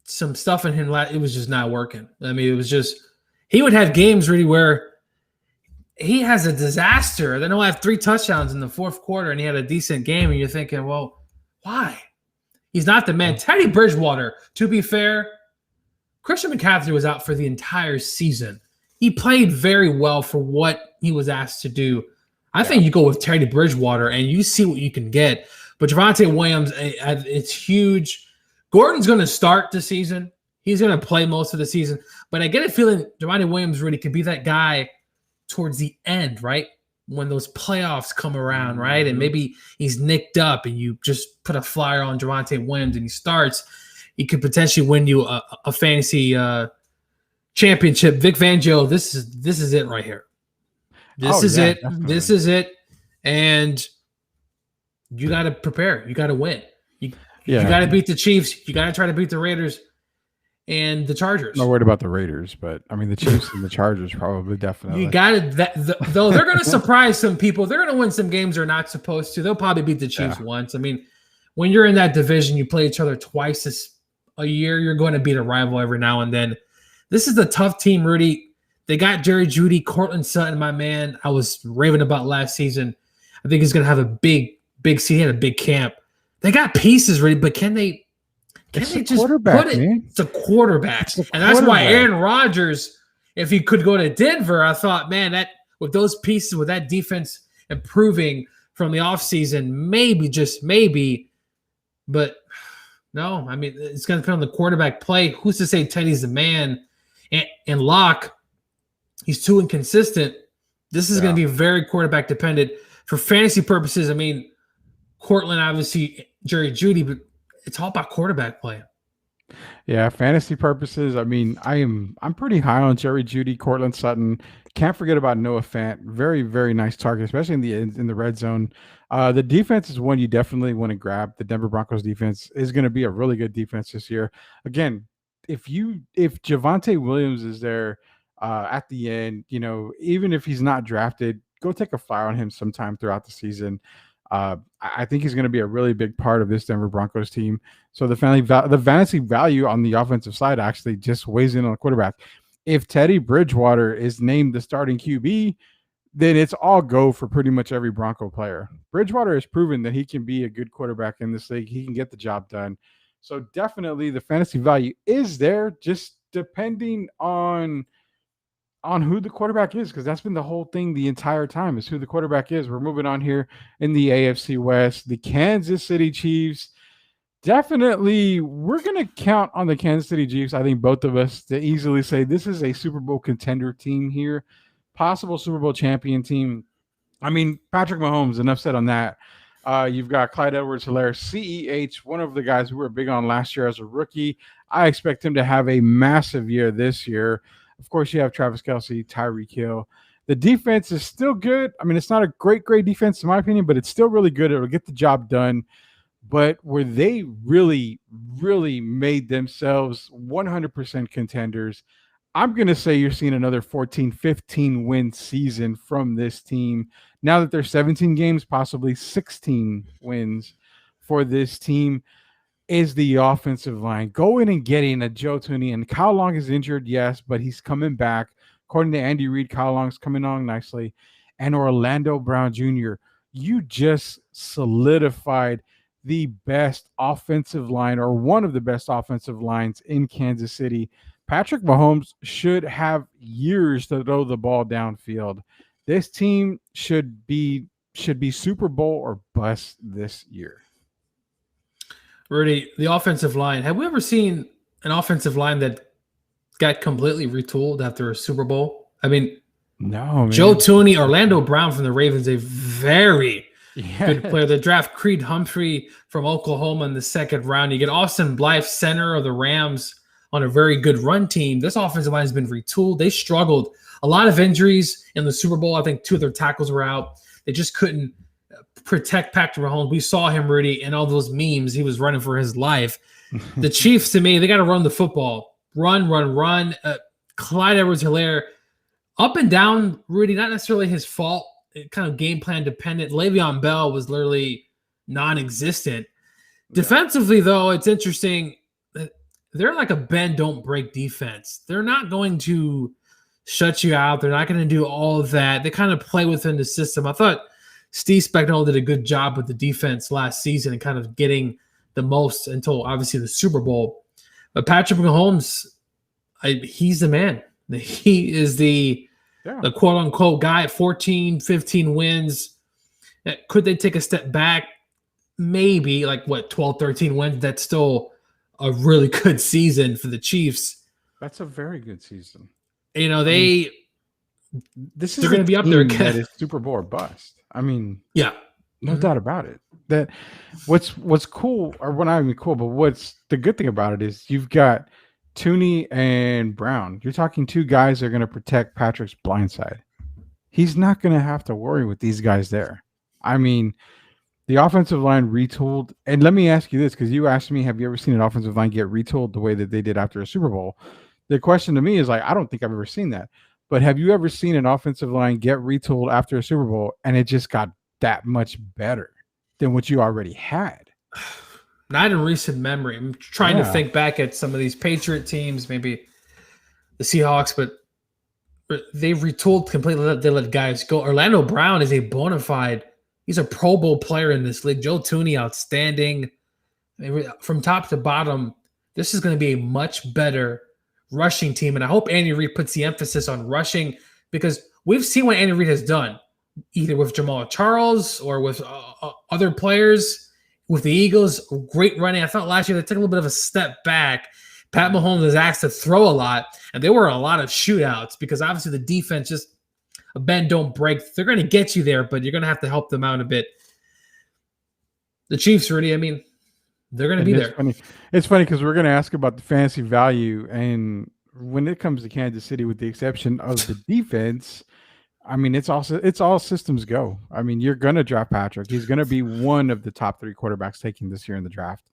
stuff in him. It was just not working. I mean, it was just he would have games really where he has a disaster. Then he'll have 3 touchdowns in the fourth quarter, and he had a decent game, and you're thinking, well, why? He's not the man. Teddy Bridgewater, to be fair, Christian McCaffrey was out for the entire season. He played very well for what he was asked to do. I think you go with Teddy Bridgewater and you see what you can get. But Javonte Williams, it's huge. Gordon's going to start the season. He's going to play most of the season. But I get a feeling Javonte Williams really could be that guy towards the end, right? When those playoffs come around, right? And maybe he's nicked up and you just put a flyer on Javonte Williams and he starts. He could potentially win you a fantasy championship. Vic Fangio, this is it right here. This is it. Definitely. This is it. And you got to prepare. You got to win. You got to beat the Chiefs. You got to try to beat the Raiders and the Chargers. I'm not worried about the Raiders, but I mean the Chiefs and the Chargers probably definitely. You got to. Though they're going to surprise some people. They're going to win some games they're not supposed to. They'll probably beat the Chiefs once. I mean, when you're in that division, you play each other twice a year. You're going to beat a rival every now and then. This is a tough team, Rudy. They got Jerry Jeudy, Cortland Sutton, my man. I was raving about last season. I think he's going to have a big season. He had a big camp. They got pieces, Rudy, but can they just put it? Man. It's a quarterback. And that's why Aaron Rodgers, if he could go to Denver, I thought, man, that with those pieces, with that defense improving from the offseason, maybe, just maybe, but no, I mean, it's going to depend on the quarterback play. Who's to say Teddy's the man? And Locke, he's too inconsistent. This is going to be very quarterback dependent. For fantasy purposes, I mean, Cortland, obviously, Jerry Jeudy, but it's all about quarterback play. Yeah, fantasy purposes, I mean, I'm pretty high on Jerry Jeudy, Cortland Sutton. Can't forget about Noah Fant. Very, very nice target, especially in the red zone. The defense is one you definitely want to grab. The Denver Broncos defense is going to be a really good defense this year. Again, if Javonte Williams is there at the end, even if he's not drafted, go take a flyer on him sometime throughout the season. I think he's going to be a really big part of this Denver Broncos team. So the fantasy value on the offensive side actually just weighs in on the quarterback. If Teddy Bridgewater is named the starting QB, then it's all go for pretty much every Bronco player. Bridgewater has proven that he can be a good quarterback in this league. He can get the job done. So definitely the fantasy value is there, just depending on who the quarterback is, because that's been the whole thing the entire time is who the quarterback is. We're moving on here in the AFC West. The Kansas City Chiefs. Definitely, we're going to count on the Kansas City Chiefs, I think both of us, to easily say this is a Super Bowl contender team here, possible Super Bowl champion team. I mean, Patrick Mahomes, enough said on that. You've got Clyde Edwards-Helaire, CEH, one of the guys we were big on last year as a rookie. I expect him to have a massive year this year. Of course, you have Travis Kelce, Tyreek Hill. The defense is still good. I mean, it's not a great defense in my opinion, but it's still really good. It'll get the job done. But where they really, really made themselves 100% contenders, I'm going to say you're seeing another 14, 15 win season from this team. Now that there's 17 games, possibly 16 wins for this team, is the offensive line. Going and getting a Joe Thuney, and Kyle Long is injured, yes, but he's coming back. According to Andy Reid, Kyle Long's coming on nicely. And Orlando Brown Jr., you just solidified the best offensive line, or one of the best offensive lines in Kansas City. Patrick Mahomes should have years to throw the ball downfield. This team should be Super Bowl or bust this year. Rudy, the offensive line. Have we ever seen an offensive line that got completely retooled after a Super Bowl? I mean, no, man. Joe Thuney, Orlando Brown from the Ravens, a very good player. The draft Creed Humphrey from Oklahoma in the second round. You get Austin Blythe, center of the Rams, on a very good run team. This offensive line has been retooled. They struggled. A lot of injuries in the Super Bowl. I think 2 of their tackles were out. They just couldn't protect Patrick Mahomes. We saw him, Rudy, in all those memes. He was running for his life. The Chiefs, to me, they got to run the football. Run. Clyde Edwards-Helaire, up and down, Rudy, not necessarily his fault. Kind of game plan dependent. Le'Veon Bell was literally non-existent. Yeah. Defensively, though, it's interesting. They're like a bend, don't break defense. They're not going to shut you out. They're not going to do all of that. They kind of play within the system. I thought Steve Spagnuolo did a good job with the defense last season and kind of getting the most until obviously the Super Bowl. But Patrick Mahomes, he's the man. He is the quote-unquote guy at 14, 15 wins. Could they take a step back? Maybe, 12, 13 wins. That's still a really good season for the Chiefs. That's a very good season. You know, they're going to be up there again. That is Super Bowl or bust. I mean, yeah, no doubt about it. That what's cool, or what not even cool, but what's the good thing about it is you've got Thuney and Brown. You're talking 2 guys that are going to protect Patrick's blind side. He's not going to have to worry with these guys there. I mean, the offensive line retooled. And let me ask you this, because you asked me, have you ever seen an offensive line get retooled the way that they did after a Super Bowl? The question to me is I don't think I've ever seen that. But have you ever seen an offensive line get retooled after a Super Bowl and it just got that much better than what you already had? Not in recent memory. I'm trying to think back at some of these Patriot teams, maybe the Seahawks, but they've retooled completely. They let guys go. Orlando Brown is a bona fide. He's a Pro Bowl player in this league. Joe Thuney, outstanding. I mean, from top to bottom, this is going to be a much better rushing team. And I hope Andy Reid puts the emphasis on rushing, because we've seen what Andy Reid has done, either with Jamal Charles or with other players. With the Eagles, great running. I thought last year they took a little bit of a step back. Pat Mahomes was asked to throw a lot, and there were a lot of shootouts because obviously the defense just a bend, don't break. They're going to get you there, but you're going to have to help them out a bit. The Chiefs, Rudy, I mean, they're going to be there. It's funny because we're going to ask about the fantasy value, and when it comes to Kansas City, with the exception of the defense, I mean, it's all systems go. I mean, you're going to draft Patrick. He's going to be one of the top 3 quarterbacks taken this year in the draft.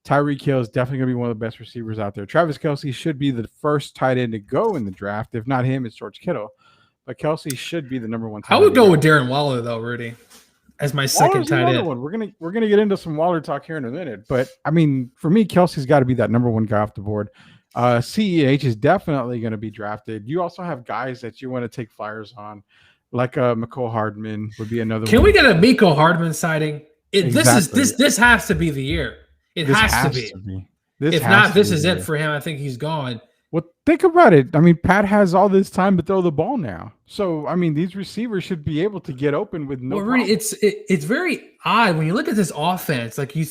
Tyreek Hill is definitely going to be one of the best receivers out there. Travis Kelce should be the first tight end to go in the draft. If not him, it's George Kittle. But Kelce should be the number 1 tight end. I would go with Darren Waller, though, Rudy, as my second tight end. We're gonna get into some Waller talk here in a minute. But, I mean, for me, Kelce's got to be that number 1 guy off the board. CEH is definitely going to be drafted. You also have guys that you want to take flyers on, like Mecole Hardman would be another one. Can we get a Mecole Hardman sighting? This has to be the year. It has to be. If not, this is it for him. I think he's gone. Well, think about it. I mean, Pat has all this time to throw the ball now. So, I mean, these receivers should be able to get open with no problem. Really, it's very odd when you look at this offense. You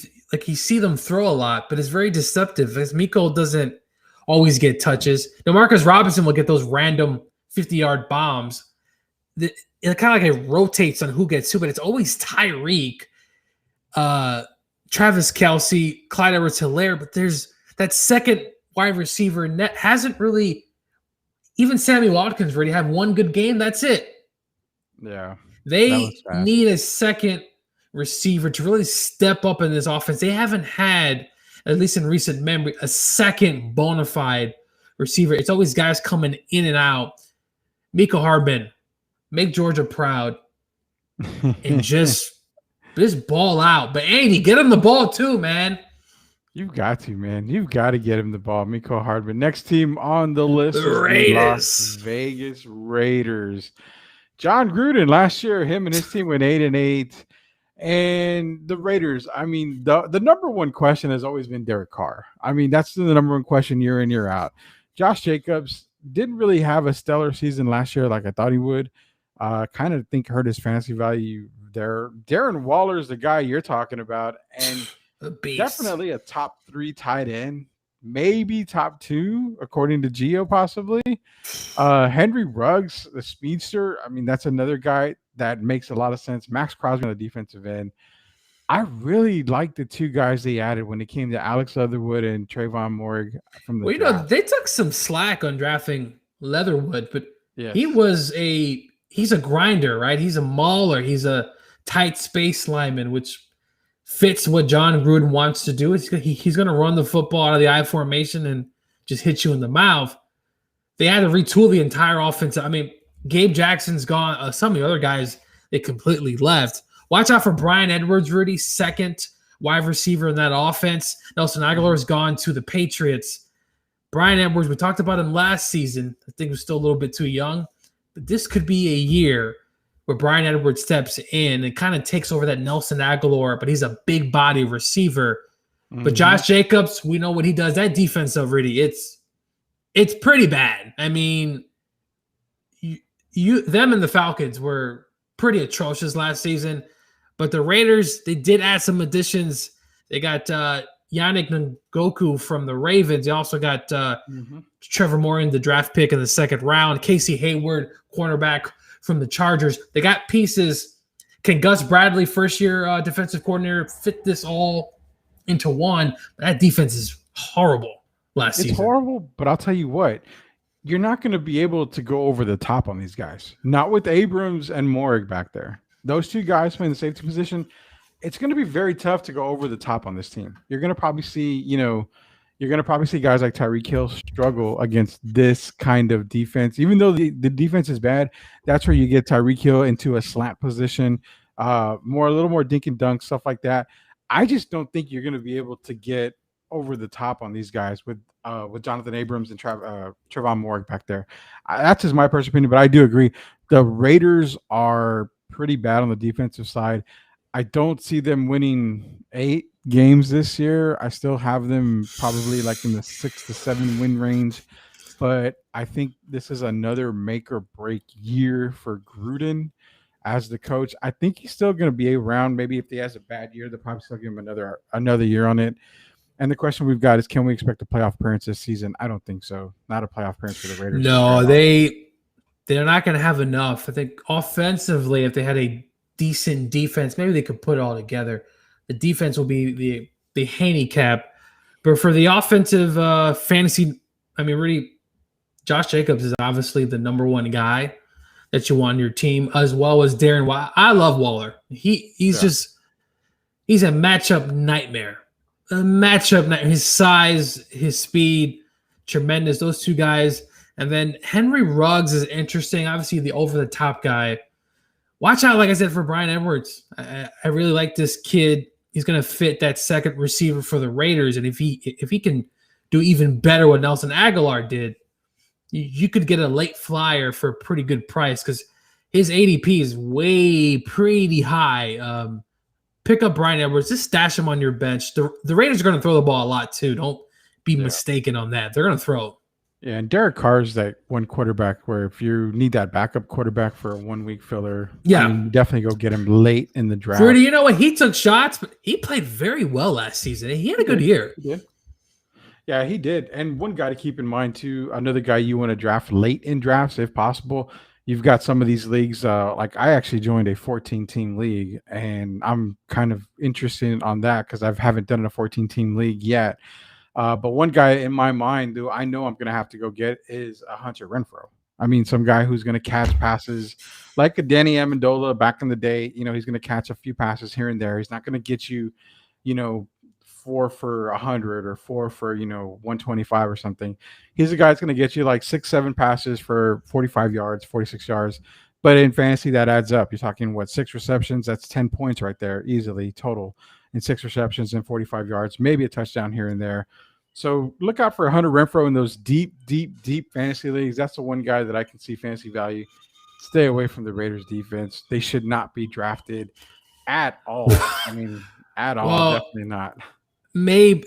see them throw a lot, but it's very deceptive. As Mecole doesn't always get touches. Now, Marcus Robinson will get those random 50-yard bombs. It kind of it rotates on who gets who, but it's always Tyreek. Travis Kelce, Clyde Edwards-Helaire, but there's that second wide receiver net hasn't really. Even Sammy Watkins really had one good game. That's it. Yeah, They need a second receiver to really step up in this offense. They haven't had, at least in recent memory, a second bona fide receiver. It's always guys coming in and out. Miko Hardman, make Georgia proud, and just ball out. But Andy, get him the ball too, man. You've got to, man. You've got to get him the ball. Miko Hardman. Next team on the list The is Raiders. the Las Vegas Raiders. John Gruden last year, him and his team went 8-8. And the Raiders, I mean, the number one question has always been Derek Carr. I mean, that's the number one question year in, year out. Josh Jacobs didn't really have a stellar season last year like I thought he would. Kind of think hurt his fantasy value there. Darren Waller's the guy you're talking about. And definitely a top 3 tight end, maybe top 2, according to Gio, possibly. Henry Ruggs, the speedster. I mean, that's another guy that makes a lot of sense. Max Crosby on the defensive end. I really like the 2 guys they added when it came to Alex Leatherwood and Trayvon Moehrig from the draft. They took some slack on drafting Leatherwood, but he's a grinder, right? He's a mauler. He's a tight space lineman, which fits what John Gruden wants to do. He's going to run the football out of the I formation and just hit you in the mouth. They had to retool the entire offense. I mean, Gabe Jackson's gone. Some of the other guys, they completely left. Watch out for Brian Edwards, Rudy, second wide receiver in that offense. Nelson Aguilar has gone to the Patriots. Brian Edwards, we talked about him last season. I think he was still a little bit too young. But this could be a year where Brian Edwards steps in and kind of takes over that Nelson Aguilar, but he's a big body receiver. Mm-hmm. But Josh Jacobs, we know what he does. That defense, Rudy, it's pretty bad. I mean, them and the Falcons were pretty atrocious last season, but the Raiders, they did add some additions. They got Yannick Ngakoue from the Ravens. They also got Trevor Morin, the draft pick in the second round. Casey Hayward, cornerback from the Chargers. They got pieces. Can Gus Bradley, first-year defensive coordinator, fit this all into one? That defense is horrible last season. It's horrible, but I'll tell you what. You're not going to be able to go over the top on these guys. Not with Abrams and Moehrig back there. Those 2 guys playing the safety position, it's going to be very tough to go over the top on this team. You're going to probably see, guys like Tyreek Hill struggle against this kind of defense. Even though the defense is bad, that's where you get Tyreek Hill into a slant position, a little more dink and dunk, stuff like that. I just don't think you're going to be able to get over the top on these guys with Jonathan Abrams and Trevon Moehrig back there. That's just my personal opinion, but I do agree. The Raiders are pretty bad on the defensive side. I don't see them winning 8 games this year. I still have them probably like in the 6 to 7 win range, but I think this is another make or break year for Gruden as the coach. I think he's still going to be around. Maybe if he has a bad year, they'll probably still give him another year on it. And the question we've got is, can we expect a playoff appearance this season? I don't think so. Not a playoff appearance for the Raiders. No, they're not going to have enough. I think offensively, if they had a decent defense, maybe they could put it all together. The defense will be the handicap. But for the offensive fantasy, I mean, really, Josh Jacobs is obviously the number one guy that you want on your team, as well as Darren Waller. I love Waller. He's a matchup nightmare. His size, his speed, tremendous. Those 2 guys. And then Henry Ruggs is interesting. Obviously, the over-the-top guy. Watch out, like I said, for Brian Edwards. I really like this kid. He's going to fit that second receiver for the Raiders. And if he can do even better what Nelson Aguilar did, you could get a late flyer for a pretty good price because his ADP is pretty high. Pick up Brian Edwards. Just stash him on your bench. The Raiders are going to throw the ball a lot too. Don't be mistaken on that. They're going to throw. Yeah, and Derek Carr's that one quarterback where if you need that backup quarterback for a 1 week filler, definitely go get him late in the draft. Rudy, you know what? He took shots, but he played very well last season. He had a good year. He did. Yeah, he did. And one guy to keep in mind too, another guy you want to draft late in drafts if possible. you've got some of these leagues. Like I actually joined a 14-team league, and I'm kind of interested on that because I haven't done a 14-team league yet. But one guy in my mind who I know I'm going to have to go get is a Hunter Renfrow. I mean, some guy who's going to catch passes like a Danny Amendola back in the day. He's going to catch a few passes here and there. He's not going to get you, 4 for 100 or 4 for 125 or something. He's a guy that's going to get you like 6, 7 passes for 45 yards, 46 yards. But in fantasy, that adds up. You're talking 6 receptions? That's 10 points right there, easily total. In 6 receptions and 45 yards, maybe a touchdown here and there. So look out for Hunter Renfrow in those deep fantasy leagues. That's the one guy that I can see fantasy value. Stay away from the Raiders defense. They should not be drafted at all. I mean, at all. Well, definitely not. Maybe,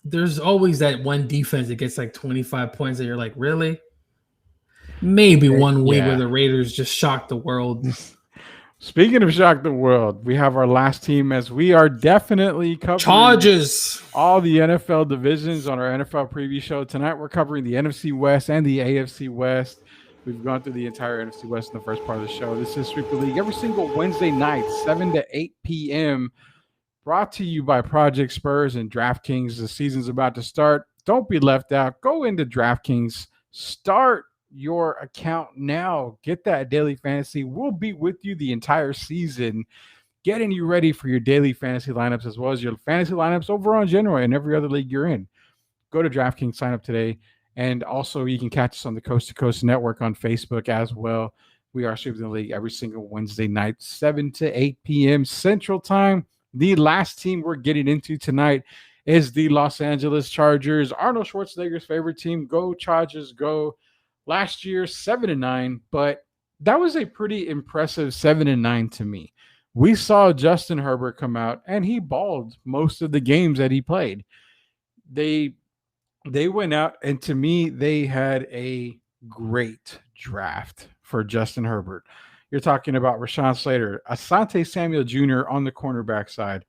there's always that one defense that gets like 25 points that you're like, really? Maybe one week where the Raiders just shocked the world. Speaking of shock the world, we have our last team as we are definitely covering Chargers, all the NFL divisions on our NFL preview show. Tonight we're covering the NFC West and the AFC West. We've gone through the entire NFC West in the first part of the show. This is Sweeper League every single Wednesday night, 7 to 8 p.m. Brought to you by Project Spurs and DraftKings. The season's about to start. Don't be left out. Go into DraftKings. Start your account now. Get that daily fantasy. We'll be with you the entire season, getting you ready for your daily fantasy lineups as well as your fantasy lineups overall in general and every other league you're in. Go to DraftKings, sign up today, and also you can catch us on the Coast to Coast Network on Facebook as well. We are Sweeping the League every single Wednesday night, 7 to 8 p.m. Central Time. The last team we're getting into tonight is the Los Angeles Chargers, Arnold Schwarzenegger's favorite team. Go Chargers, go. Last year, 7-9, but that was a pretty impressive 7-9 to me. We saw Justin Herbert come out, and he balled most of the games that he played. They went out, and to me, they had a great draft for Justin Herbert. You're talking about Rashawn Slater, Asante Samuel Jr. on the cornerback side.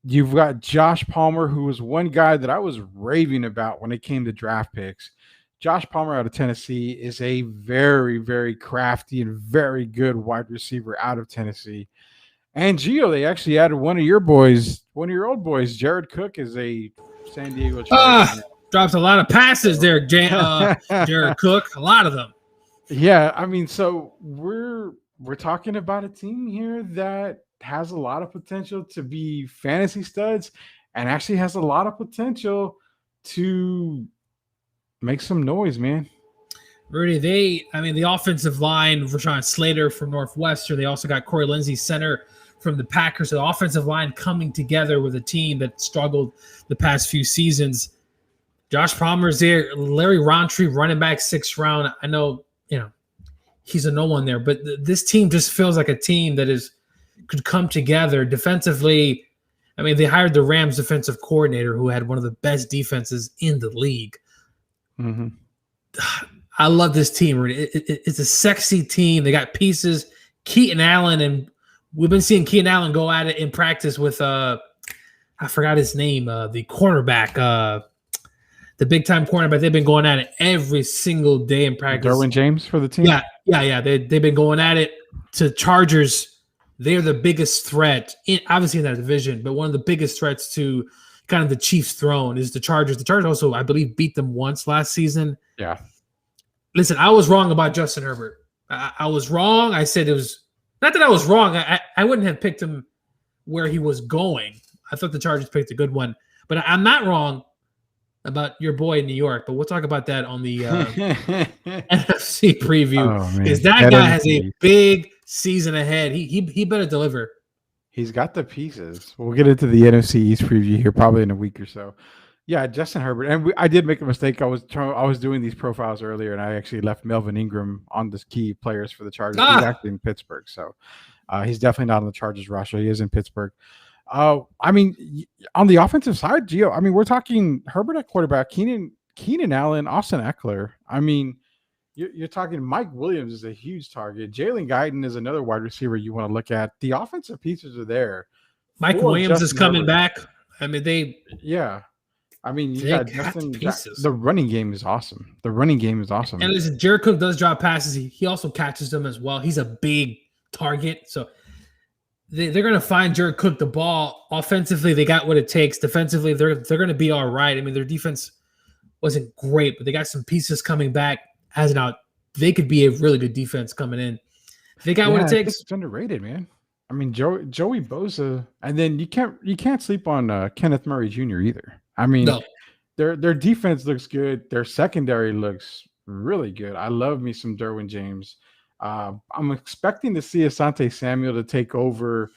You've got Josh Palmer, who was one guy that I was raving about when it came to draft picks. Josh Palmer out of Tennessee is a very, very crafty and very good wide receiver out of Tennessee. And Gio, they actually added one of your old boys. Jared Cook is a San Diego Charger. Drops a lot of passes there, Jared Cook. A lot of them. Yeah, I mean, so we're talking about a team here that has a lot of potential to be fantasy studs and actually has a lot of potential to make some noise, man. Rudy, the offensive line, Rashawn Slater from Northwestern. They also got Corey Lindsey, center from the Packers. So the offensive line coming together with a team that struggled the past few seasons. Josh Palmer's there. Larry Rountree, running back, 6th round. I know, he's a no one there, but this team just feels like a team that could come together defensively. I mean, they hired the Rams defensive coordinator who had one of the best defenses in the league. Mm-hmm. I love this team. It's a sexy team. They got pieces. Keaton Allen, and we've been seeing Keaton Allen go at it in practice with I forgot his name, the cornerback, the big time cornerback. They've been going at it every single day in practice. Derwin James for the team. Yeah. They've been going at it. To Chargers, they're the biggest threat, obviously in that division, but one of the biggest threats to kind of the Chiefs' throne is the Chargers. The Chargers also, I believe, beat them once last season. Yeah. Listen, I was wrong about Justin Herbert. I was wrong. I said it was not that I was wrong. I wouldn't have picked him where he was going. I thought the Chargers picked a good one, but I'm not wrong about your boy in New York. But we'll talk about that on the NFC preview. Because that guy has a big season ahead. He better deliver. He's got the pieces. We'll get into the NFC East preview here probably in a week or so. Yeah, Justin Herbert. And I did make a mistake. I was doing these profiles earlier, and I actually left Melvin Ingram on the key players for the Chargers. He's actually in Pittsburgh, so he's definitely not on the Chargers roster. He is in Pittsburgh. I mean, on the offensive side, Gio, I mean, we're talking Herbert at quarterback, Keenan Allen, Austin Eckler. I mean, you're talking Mike Williams is a huge target. Jalen Guyton is another wide receiver you want to look at. The offensive pieces are there. Mike Williams is coming back. I mean, I mean, you They got got the Justin. pieces. The running game is awesome. The running game is awesome. And listen, Jared Cook does drop passes. He also catches them as well. He's a big target. So they're going to find Jared Cook the ball. Offensively, they got what it takes. Defensively, they're going to be all right. I mean, their defense wasn't great, but they got some pieces coming back. As an out, they could be a really good defense coming in. They got what it takes. It's underrated, man. I mean, Joey Bosa, and then you can't sleep on Kenneth Murray Jr. either. I mean, No. their defense looks good. Their secondary looks really good. I love me some Derwin James. I'm expecting to see Asante Samuel to take over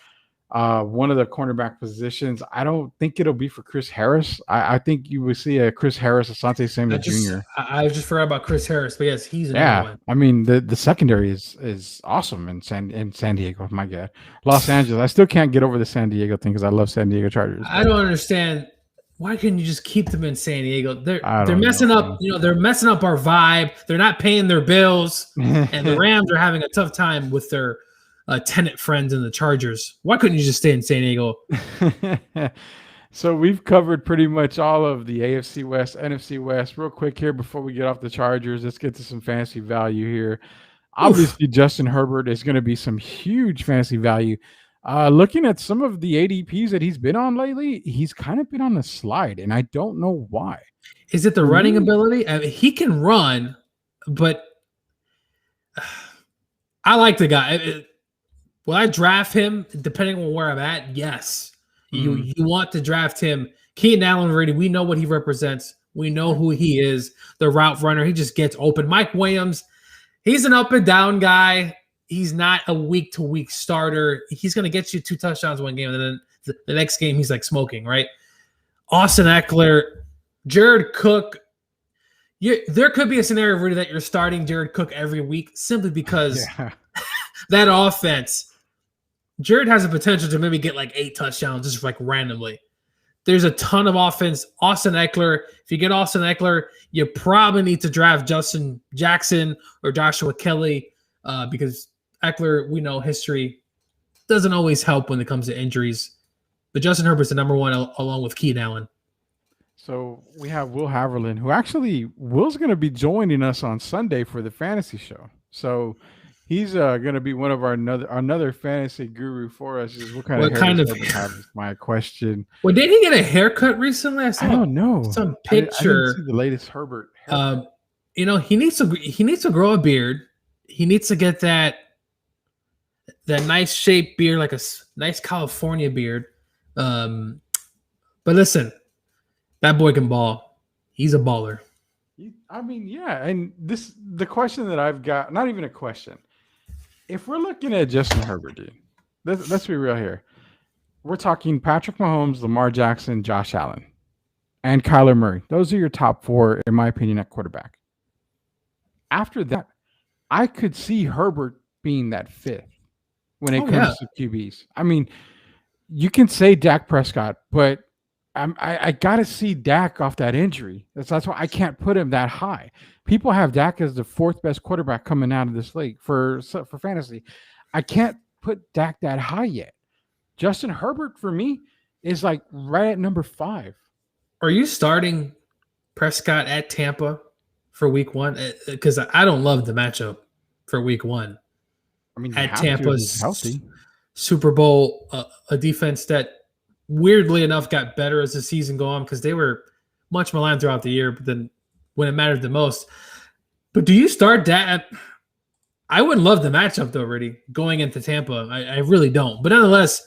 one of the cornerback positions. I don't think it'll be for Chris Harris. I think you will see a Chris Harris, Asante Samuel Jr. I just forgot about Chris Harris, but yes, he's another one. I mean, the secondary is awesome in San Diego. My God, Los Angeles. I still can't get over the San Diego thing because I love San Diego Chargers. I don't understand. Why couldn't you just keep them in San Diego? They're messing up. You know, they're messing up our vibe. They're not paying their bills, and the Rams are having a tough time with their tenant friends in the Chargers. Why couldn't you just stay in San Diego? So we've covered pretty much all of the AFC West, NFC West. Real quick here before we get off the Chargers, let's get to some fantasy value here. Obviously, Justin Herbert is going to be some huge fantasy value. Looking at some of the ADPs that he's been on lately, he's kind of been on the slide, and I don't know why. Is it the running ability? I mean, he can run, but I like the guy. Will I draft him depending on where I'm at? Yes. You want to draft him. Keenan Allen already, we know what he represents. We know who he is, the route runner. He just gets open. Mike Williams, he's an up and down guy. He's not a week-to-week starter. He's going to get you 2 touchdowns one game, and then the next game he's like smoking, right? Austin Eckler, Jared Cook. There could be a scenario, Rudy, that you're starting Jared Cook every week simply because that offense, Jared has the potential to maybe get like 8 touchdowns just like randomly. There's a ton of offense. Austin Eckler, if you get Austin Eckler, you probably need to draft Justin Jackson or Joshua Kelly because Eckler, we know history, doesn't always help when it comes to injuries. But Justin Herbert's the number one along with Keenan Allen. So we have Will Haverland, who actually Will's going to be joining us on Sunday for the fantasy show. So he's going to be one of our another fantasy guru for us. What kind of have is my question. Well, did he get a haircut recently? I don't know. Some picture. I didn't see the latest Herbert. You know, he needs to grow a beard. He needs to get that nice shaped beard, like a nice California beard. But listen, that boy can ball. He's a baller. I mean, yeah. And the question that I've got, not even a question. If we're looking at Justin Herbert, dude, let's be real here. We're talking Patrick Mahomes, Lamar Jackson, Josh Allen, and Kyler Murray. Those are your top 4, in my opinion, at quarterback. After that, I could see Herbert being that 5th when it comes to QBs. I mean, you can say Dak Prescott, but I got to see Dak off that injury. That's why I can't put him that high. People have Dak as the 4th best quarterback coming out of this league for fantasy. I can't put Dak that high yet. Justin Herbert, for me, is like right at number 5. Are you starting Prescott at Tampa for week 1? Because I don't love the matchup for week 1. I mean, at Tampa's healthy Super Bowl, a defense that weirdly enough got better as the season go on because they were much maligned throughout the year, but then when it mattered the most. But do you start that? I wouldn't love the matchup though, Rudy, going into Tampa. I really don't. But nonetheless,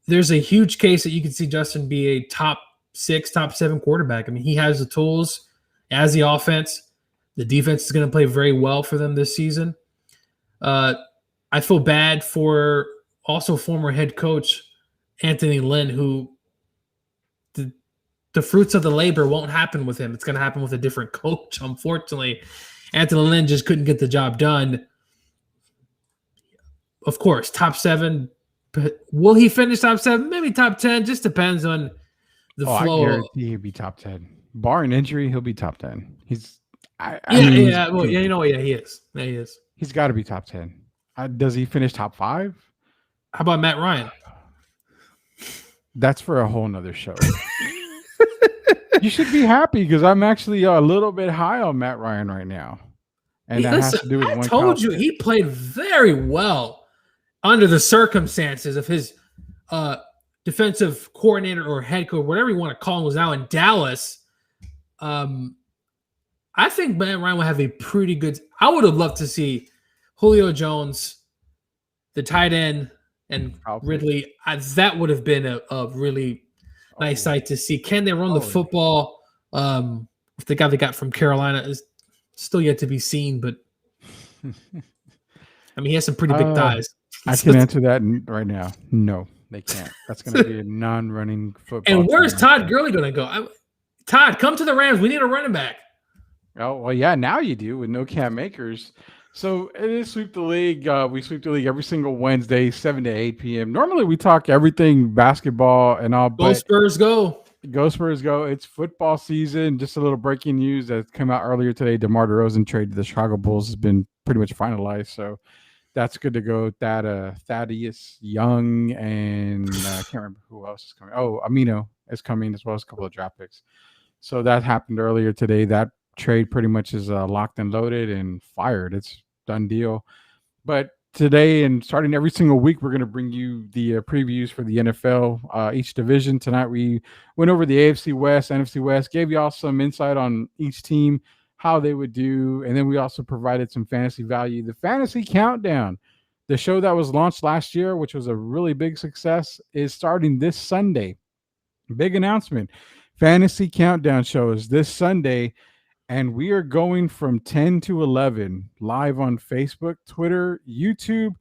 there's a huge case that you could see Justin be a top 6, top 7 quarterback. I mean, he has the tools, has the offense. The defense is going to play very well for them this season. I feel bad for also former head coach Anthony Lynn, who the fruits of the labor won't happen with him. It's going to happen with a different coach, unfortunately. Anthony Lynn just couldn't get the job done. Of course, top 7. But will he finish top 7? Maybe top 10. Just depends on the flow. I guarantee he'll be top 10. Barring injury, he'll be top 10. He is. Yeah, he is. Yeah, he is. He's got to be top 10. Does he finish top 5? How about Matt Ryan? That's for a whole nother show. You should be happy because I'm actually a little bit high on Matt Ryan right now, and that Listen, has to do with I one told you comment. he played very well under the circumstances of his defensive coordinator or head coach, whatever you want to call him, was now in Dallas. I think Matt Ryan will have a pretty good. I would have loved to see Julio Jones, the tight end, and Ridley. That would have been a really nice sight to see. Can they run the football? If the guy they got from Carolina is still yet to be seen, but I mean, he has some pretty big thighs. I can answer that right now. No, they can't. That's going to be a non-running football. And where's Todd Gurley going to go? Todd, come to the Rams. We need a running back. Oh, well, yeah, now you do with no Cam Akers. So it is Sweep the League. We sweep the league every single Wednesday, 7 to 8 p.m. Normally we talk everything basketball and all. Go Spurs, go. Go Spurs, go. It's football season. Just a little breaking news that came out earlier today. DeMar DeRozan trade to the Chicago Bulls has been pretty much finalized. So that's good to go. Thaddeus Young and I can't remember who else is coming. Oh, Amino is coming as well as a couple of draft picks. So that happened earlier today. That trade pretty much is locked and loaded and fired. It's done deal. But today and starting every single week, we're going to bring you the previews for the NFL, each division. Tonight we went over the AFC West, NFC West, gave y'all some insight on each team, how they would do, and then we also provided some fantasy value. The Fantasy Countdown, the show that was launched last year, which was a really big success, is starting this Sunday. Big announcement. Fantasy Countdown show is this Sunday. And we are going from 10 to 11 live on Facebook, Twitter, YouTube,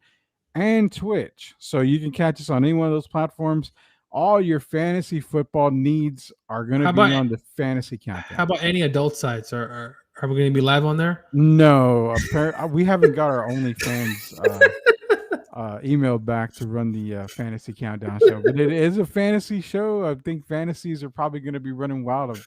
and Twitch. So you can catch us on any one of those platforms. All your fantasy football needs are going to be on the Fantasy Countdown. How about any adult sites? Are we going to be live on there? No. We haven't got our OnlyFans email back to run the Fantasy Countdown show. But it is a fantasy show. I think fantasies are probably going to be running wild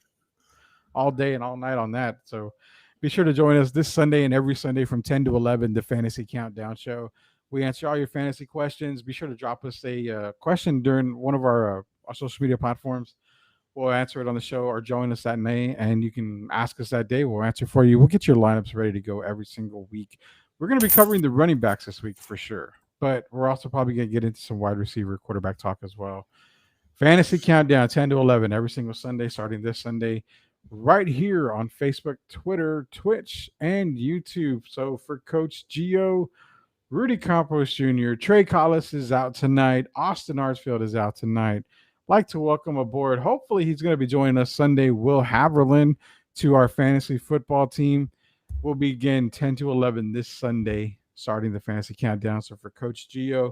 all day and all night on that. So be sure to join us this Sunday and every Sunday from 10 to 11, the Fantasy Countdown show. We answer all your fantasy questions. Be sure to drop us a question during one of our social media platforms. We'll answer it on the show or join us that night, and you can ask us that day. We'll answer for you. We'll get your lineups ready to go every single week. We're going to be covering the running backs this week for sure, but we're also probably going to get into some wide receiver, quarterback talk as well. Fantasy Countdown, 10 to 11, every single Sunday, starting this Sunday, right here on Facebook, Twitter, Twitch, and YouTube. So for Coach Gio, Rudy Campos Jr., Trey Collis is out tonight. Austin Artsfield is out tonight. Like to welcome aboard. Hopefully he's going to be joining us Sunday. Will Haverland to our fantasy football team. We'll begin 10 to 11 this Sunday, starting the Fantasy Countdown. So for Coach Gio,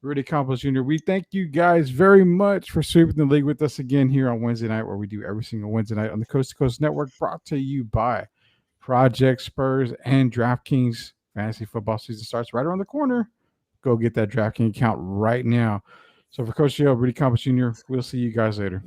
Rudy Campos Jr., we thank you guys very much for sweeping the league with us again here on Wednesday night, where we do every single Wednesday night on the Coast to Coast Network, brought to you by Project Spurs and DraftKings. Fantasy football season starts right around the corner. Go get that DraftKings account right now. So for Coach Gio, Rudy Campos Jr., we'll see you guys later.